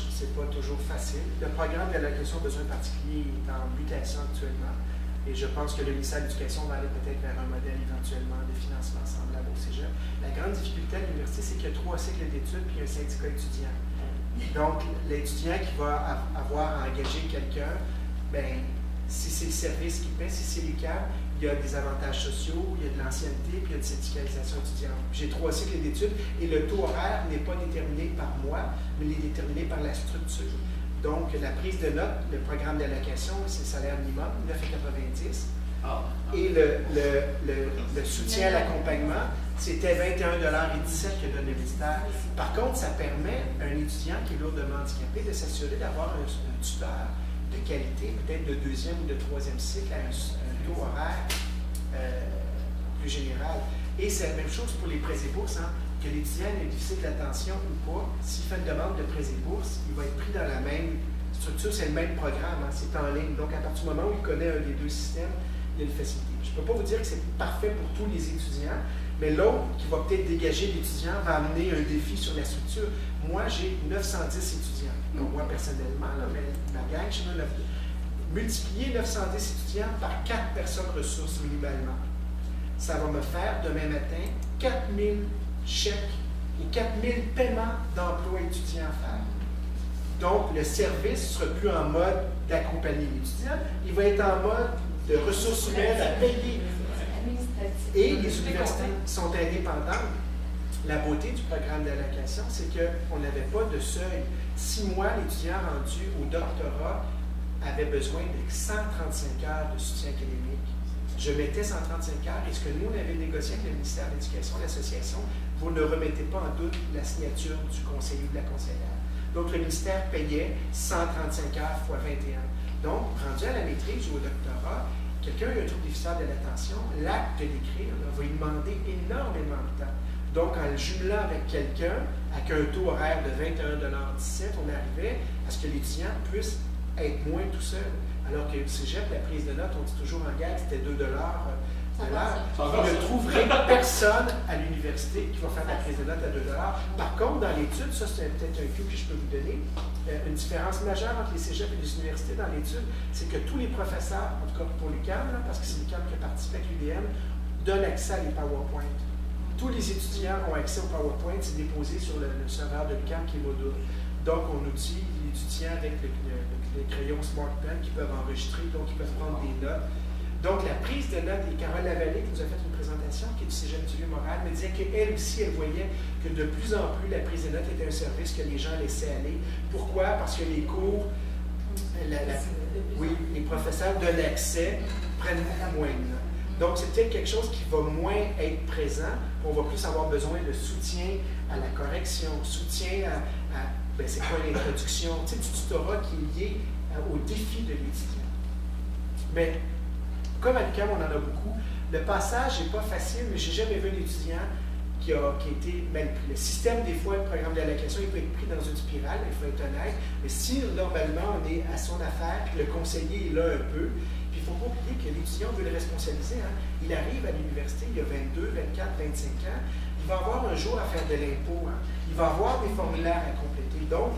Speaker 1: facile. Le programme de l'allocation aux besoins particuliers est en mutation actuellement. Et je pense que le ministère de l'Éducation va aller peut-être vers un modèle éventuellement de financement semblable au cégep. La grande difficulté à l'université, c'est qu'il y a 3 cycles d'études puis un syndicat étudiant. Donc, l'étudiant qui va avoir à engager quelqu'un, ben, si c'est le service qui paie, si c'est l'UQAM, il y a des avantages sociaux, il y a de l'ancienneté, puis il y a de syndicalisation étudiante. J'ai 3 cycles d'études et le taux horaire n'est pas déterminé par moi, mais il est déterminé par la structure. Donc, la prise de notes, le programme d'allocation, c'est le salaire minimum, 9,90 $. Et le soutien à l'accompagnement, c'était 21,17 $ que donne le ministère. Par contre, ça permet à un étudiant qui est lourdement handicapé de s'assurer d'avoir un tuteur de qualité, peut-être de 2e ou de 3e cycle, à un taux horaire plus général. Et c'est la même chose pour les prêts et bourses, que l'étudiant ait difficile d'attention ou pas. S'il fait une demande de prêts et bourses, il va être pris dans la même structure, c'est le même programme, c'est en ligne. Donc, à partir du moment où il connaît un des deux systèmes, il y a une facilité. Je ne peux pas vous dire que c'est parfait pour tous les étudiants, mais l'autre qui va peut-être dégager l'étudiant va amener un défi sur la structure. Moi, j'ai 910 étudiants. Donc, moi, personnellement, là, mais ma gang, je me multiplier 910 étudiants par 4 personnes ressources minimalement. Ça va me faire, demain matin, 4000 chèques et 4000 paiements d'emploi étudiants à faire. Donc, le service ne sera plus en mode d'accompagner l'étudiant, il va être en mode de ressources humaines à payer. Et les universités sont indépendantes. La beauté du programme d'allocation, c'est qu'on n'avait pas de seuil. Si moi, l'étudiant rendu au doctorat, avait besoin de 135 heures de soutien académique, je mettais 135 heures et ce que nous, on avait négocié avec le ministère de l'Éducation, l'association, vous ne remettez pas en doute la signature du conseiller ou de la conseillère. Donc, le ministère payait 135 heures x 21. Donc, rendu à la maîtrise ou au doctorat, quelqu'un a un trouble déficitaire de l'attention, l'acte de l'écrire va lui demander énormément de temps. Donc, en le jumelant avec quelqu'un, avec un taux horaire de 21,17 $, on arrivait à ce que l'étudiant puisse être moins tout seul. Alors que le cégep, la prise de notes, on dit toujours en guerre, c'était 2 $, $. Vous ne trouverez personne à l'université qui va faire la prise de notes à $2. Par contre, dans l'étude, ça c'est peut-être un cue que je peux vous donner, une différence majeure entre les cégeps et les universités dans l'étude, c'est que tous les professeurs, en tout cas pour l'UQAM, parce que c'est l'UQAM qui a participé avec l'UDM, donnent accès à les PowerPoint. Tous les étudiants ont accès au PowerPoint, c'est déposé sur le serveur de l'UQAM qui est Moodle. Donc, on outille l'étudiant avec les crayons SmartPen qui peuvent enregistrer, donc ils peuvent prendre des notes. Donc, la prise de notes, et Carole Lavallée qui nous a fait une présentation, qui est du Cégep du Vieux-Montréal, me disait qu'elle aussi, elle voyait que de plus en plus, la prise de notes était un service que les gens laissaient aller. Pourquoi? Parce que les cours, oui, les professeurs de l'accès prennent beaucoup moins de notes. Donc, c'est peut-être quelque chose qui va moins être présent, on va plus avoir besoin de soutien à la correction, soutien à ben, c'est quoi l'introduction, tu sais, du tutorat qui est lié au défi de l'étudiant. Mais, comme à l'UQAM, on en a beaucoup, le passage n'est pas facile, mais je n'ai jamais vu un étudiant qui a été mal pris. Le système, des fois, le programme d'allocation, il peut être pris dans une spirale, il faut être honnête, mais si, normalement, on est à son affaire, puis le conseiller est là un peu, puis il ne faut pas oublier que l'étudiant veut le responsabiliser. Hein. Il arrive à l'université, il a 22, 24, 25 ans, il va avoir un jour à faire de l'impôt, hein. Il va avoir des formulaires à compléter. Donc,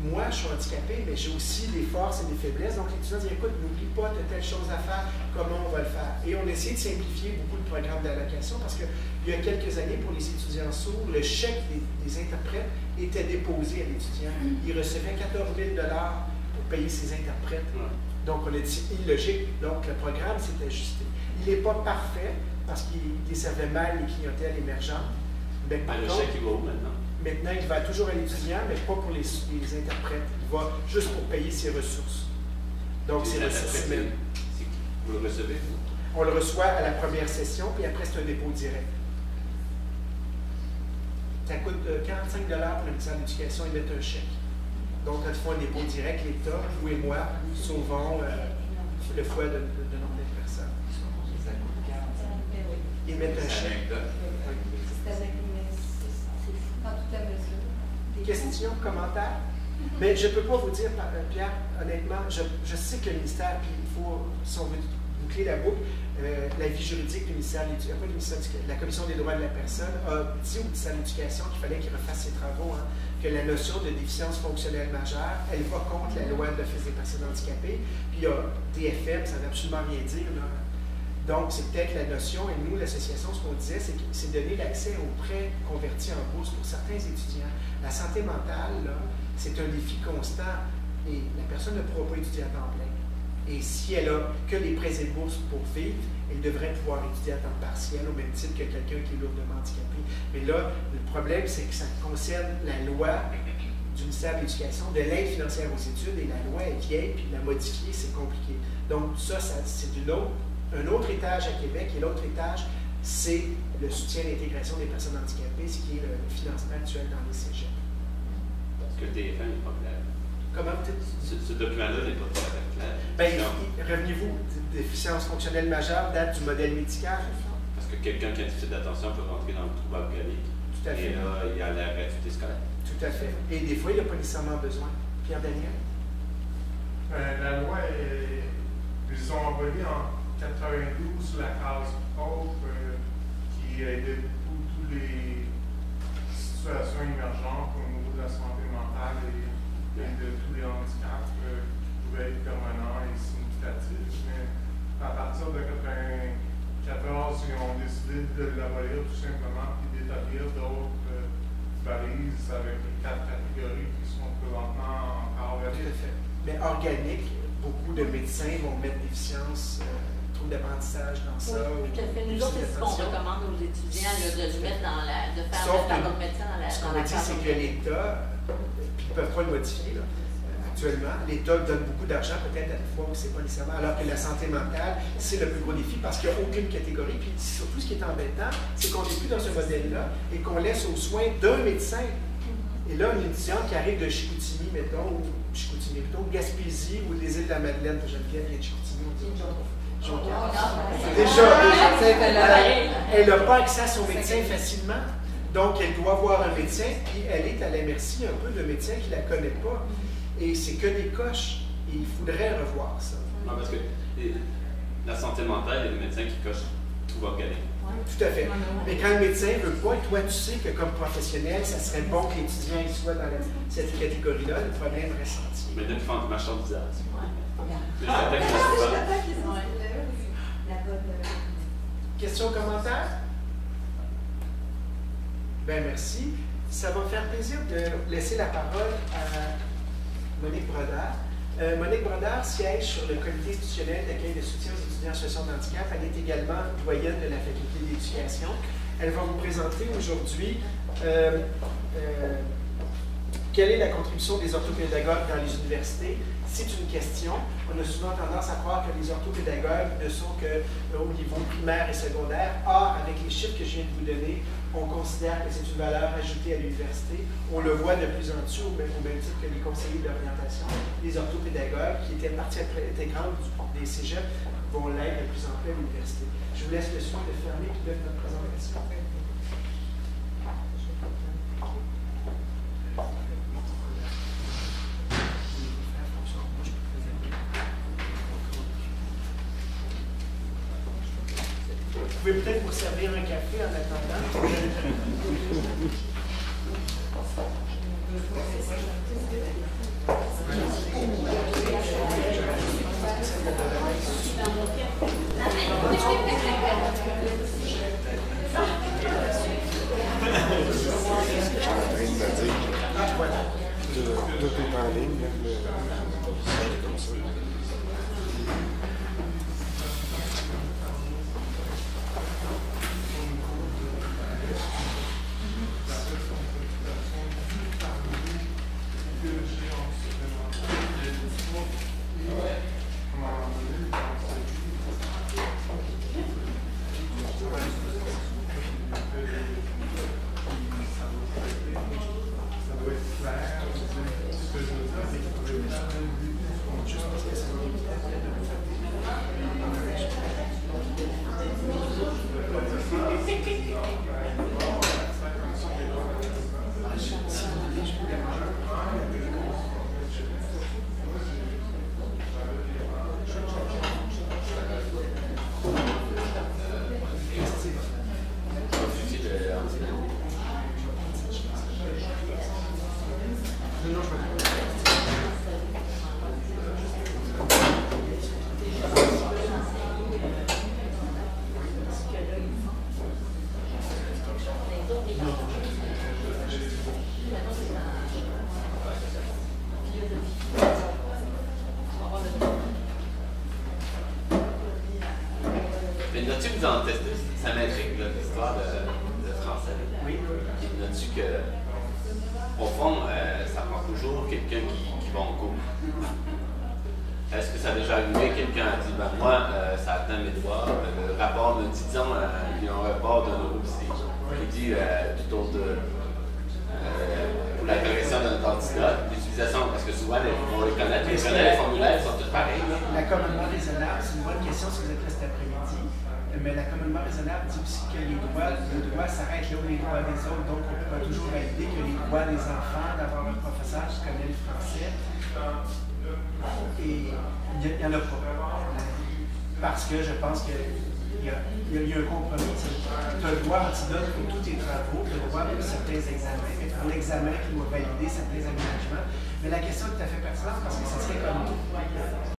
Speaker 1: moi, je suis handicapé, mais j'ai aussi des forces et des faiblesses. Donc, l'étudiant dit, écoute, n'oublie pas, tu as telle chose à faire, comment on va le faire? Et on essaie de simplifier beaucoup le programme d'allocation parce qu'il y a quelques années, pour les étudiants sourds, le chèque des interprètes était déposé à l'étudiant. Il recevait 14 000 $ pour payer ses interprètes. Donc, on a dit, c'est illogique. Donc, le programme s'est ajusté. Il n'est pas parfait parce qu'il desservait mal les clientèles émergentes. Mais par contre,
Speaker 4: chèque, il va où maintenant?
Speaker 1: Maintenant, il va toujours à l'étudiant, mais pas pour les interprètes. Il va juste pour payer ses ressources. Donc, ses ressources humaines.
Speaker 4: Vous le recevez, vous?
Speaker 1: On le reçoit à la première session, puis après, c'est un dépôt direct. Ça coûte 45 $ pour le ministère de l'Éducation, ils mettent un chèque. Donc, quand ils font un dépôt direct, l'État, vous et moi, sauvons le foie de nombre de personnes. Ils mettent un chèque. Questions, commentaires? Mais je ne peux pas vous dire, Pierre, honnêtement, je sais que le ministère, puis il faut, si on veut boucler la boucle, la vie juridique du ministère de l'Éducation, la Commission des droits de la personne a dit au ministère de l'Éducation qu'il fallait qu'il refasse ses travaux, hein, que la notion de déficience fonctionnelle majeure, elle va contre la loi de l'Office des personnes handicapées, puis il y a DFM, ça ne veut absolument rien dire, là. Donc, c'est peut-être la notion, et nous, l'association, ce qu'on disait, c'est donner l'accès aux prêts convertis en bourse pour certains étudiants. La santé mentale, c'est un défi constant, et la personne ne pourra pas étudier à temps plein. Et si elle a que les prêts et bourses pour vivre, elle devrait pouvoir étudier à temps partiel, au même titre que quelqu'un qui est lourdement handicapé. Mais là, le problème, c'est que ça concerne la loi du ministère de l'Éducation, de l'aide financière aux études, et la loi est vieille, puis la modifier, c'est compliqué. Donc, ça c'est un autre étage à Québec, et l'autre étage, c'est le soutien à l'intégration des personnes handicapées, ce qui est le financement actuel dans les cégeps.
Speaker 4: Parce que le TFM n'est pas clair.
Speaker 1: Comment?
Speaker 4: Ce document-là n'est pas très clair.
Speaker 1: Bien, revenez-vous, déficience fonctionnelle majeure date du modèle médical.
Speaker 4: Parce que quelqu'un qui a un déficit d'attention peut rentrer dans le trouble organique.
Speaker 1: Tout à fait.
Speaker 4: Et là, il y a la gratuité scolaire.
Speaker 1: Tout à fait. Et des fois, il n'y a pas nécessairement besoin. Pierre-Daniel?
Speaker 2: La loi ils ont envoyé en 92 sur la case Hope qui aidait beaucoup toutes les situations émergentes au niveau de la santé mentale et de tous les handicaps qui pouvaient être permanents et significatifs. Mais à partir de 1994, ils ont décidé de l'abolir tout simplement et d'établir d'autres balises avec les 4 catégories qui sont présentement encore
Speaker 1: Tout à fait. Mais organique, beaucoup de médecins vont mettre déficience, trouble d'apprentissage dans ça.
Speaker 7: Oui, tout à fait. Nous autres, c'est ce qu'on recommande aux étudiants, là, de le mettre dans de faire mettre notre médecin dans la
Speaker 1: ce qu'on dit, c'est que l'État, puis ils ne peuvent pas le modifier, là, actuellement, l'État donne beaucoup d'argent, peut-être à la fois où c'est pas nécessairement, alors que la santé mentale, c'est le plus gros défi parce qu'il n'y a aucune catégorie. Puis surtout, ce qui est embêtant, c'est qu'on n'est plus dans ce modèle-là et qu'on laisse aux soins d'un médecin. Et là, un étudiant qui arrive de Chicoutimi, mettons, Gaspésie ou les îles de la Madeleine, que Geneviève vient de Chicoutimi, elle n'a pas accès à son médecin facilement. Donc, elle doit voir un médecin, puis elle est à la merci un peu de médecin qui ne la connaît pas. Et c'est que des coches. Et il faudrait revoir ça.
Speaker 4: Non, parce que la santé mentale, il y a des médecins qui cochent tout va gagner.
Speaker 1: Tout à fait. Mais quand le médecin ne veut pas, et toi, tu sais que comme professionnel, ça serait bon que l'étudiant soit dans cette catégorie-là, le problème reste entier.
Speaker 4: Mais de faire du marchandisage.
Speaker 1: Questions, commentaires? Ben merci. Ça va me faire plaisir de laisser la parole à Monique Brodard. Monique Brodard siège sur le comité institutionnel d'accueil de soutien aux étudiants en situation de handicap. Elle est également doyenne de la faculté d'éducation. Elle va vous présenter aujourd'hui quelle est la contribution des orthopédagogues dans les universités. C'est une question. On a souvent tendance à croire que les orthopédagogues ne sont qu'au niveau primaire et secondaire. Or, avec les chiffres que je viens de vous donner, on considère que c'est une valeur ajoutée à l'université. On le voit de plus en plus, au même titre que les conseillers d'orientation. Les orthopédagogues, qui étaient partie intégrante des cégeps, vont l'être de plus en plus à l'université. Je vous laisse le soin de fermer et de notre présentation. Vous pouvez peut-être vous servir un café en attendant.
Speaker 10: Tout est en ligne, comme ça.
Speaker 4: Dans le test, ça m'intrigue l'histoire de français.
Speaker 1: Oui.
Speaker 4: Notes-tu que, au fond, ça prend toujours quelqu'un qui va en cours. Est-ce que ça a déjà arrivé, quelqu'un a dit, ben moi, ça atteint mes doigts, le rapport me dit, disons, il y a un rapport d'un neuropsy qui dit tout autour de pour la correction d'un antidote, l'utilisation, parce que souvent, on les connaît, les formulaires sont tous pareils.
Speaker 1: L'accommodement raisonnable, c'est une bonne question si vous êtes là cet après-midi. Mais l'accommodement raisonnable dit aussi que le droit s'arrête là où les droits des autres. Donc, on pourra toujours valider que les droits des enfants, d'avoir un professeur qui connaît le français, et il n'y en a pas. Parce que je pense qu'il y a un compromis. Tu as le droit antidote pour tous tes travaux, tu as le droit pour certains examens, mais pour l'examen qui doit valider certains aménagements. Mais la question est tout à fait pertinente parce que ça serait comme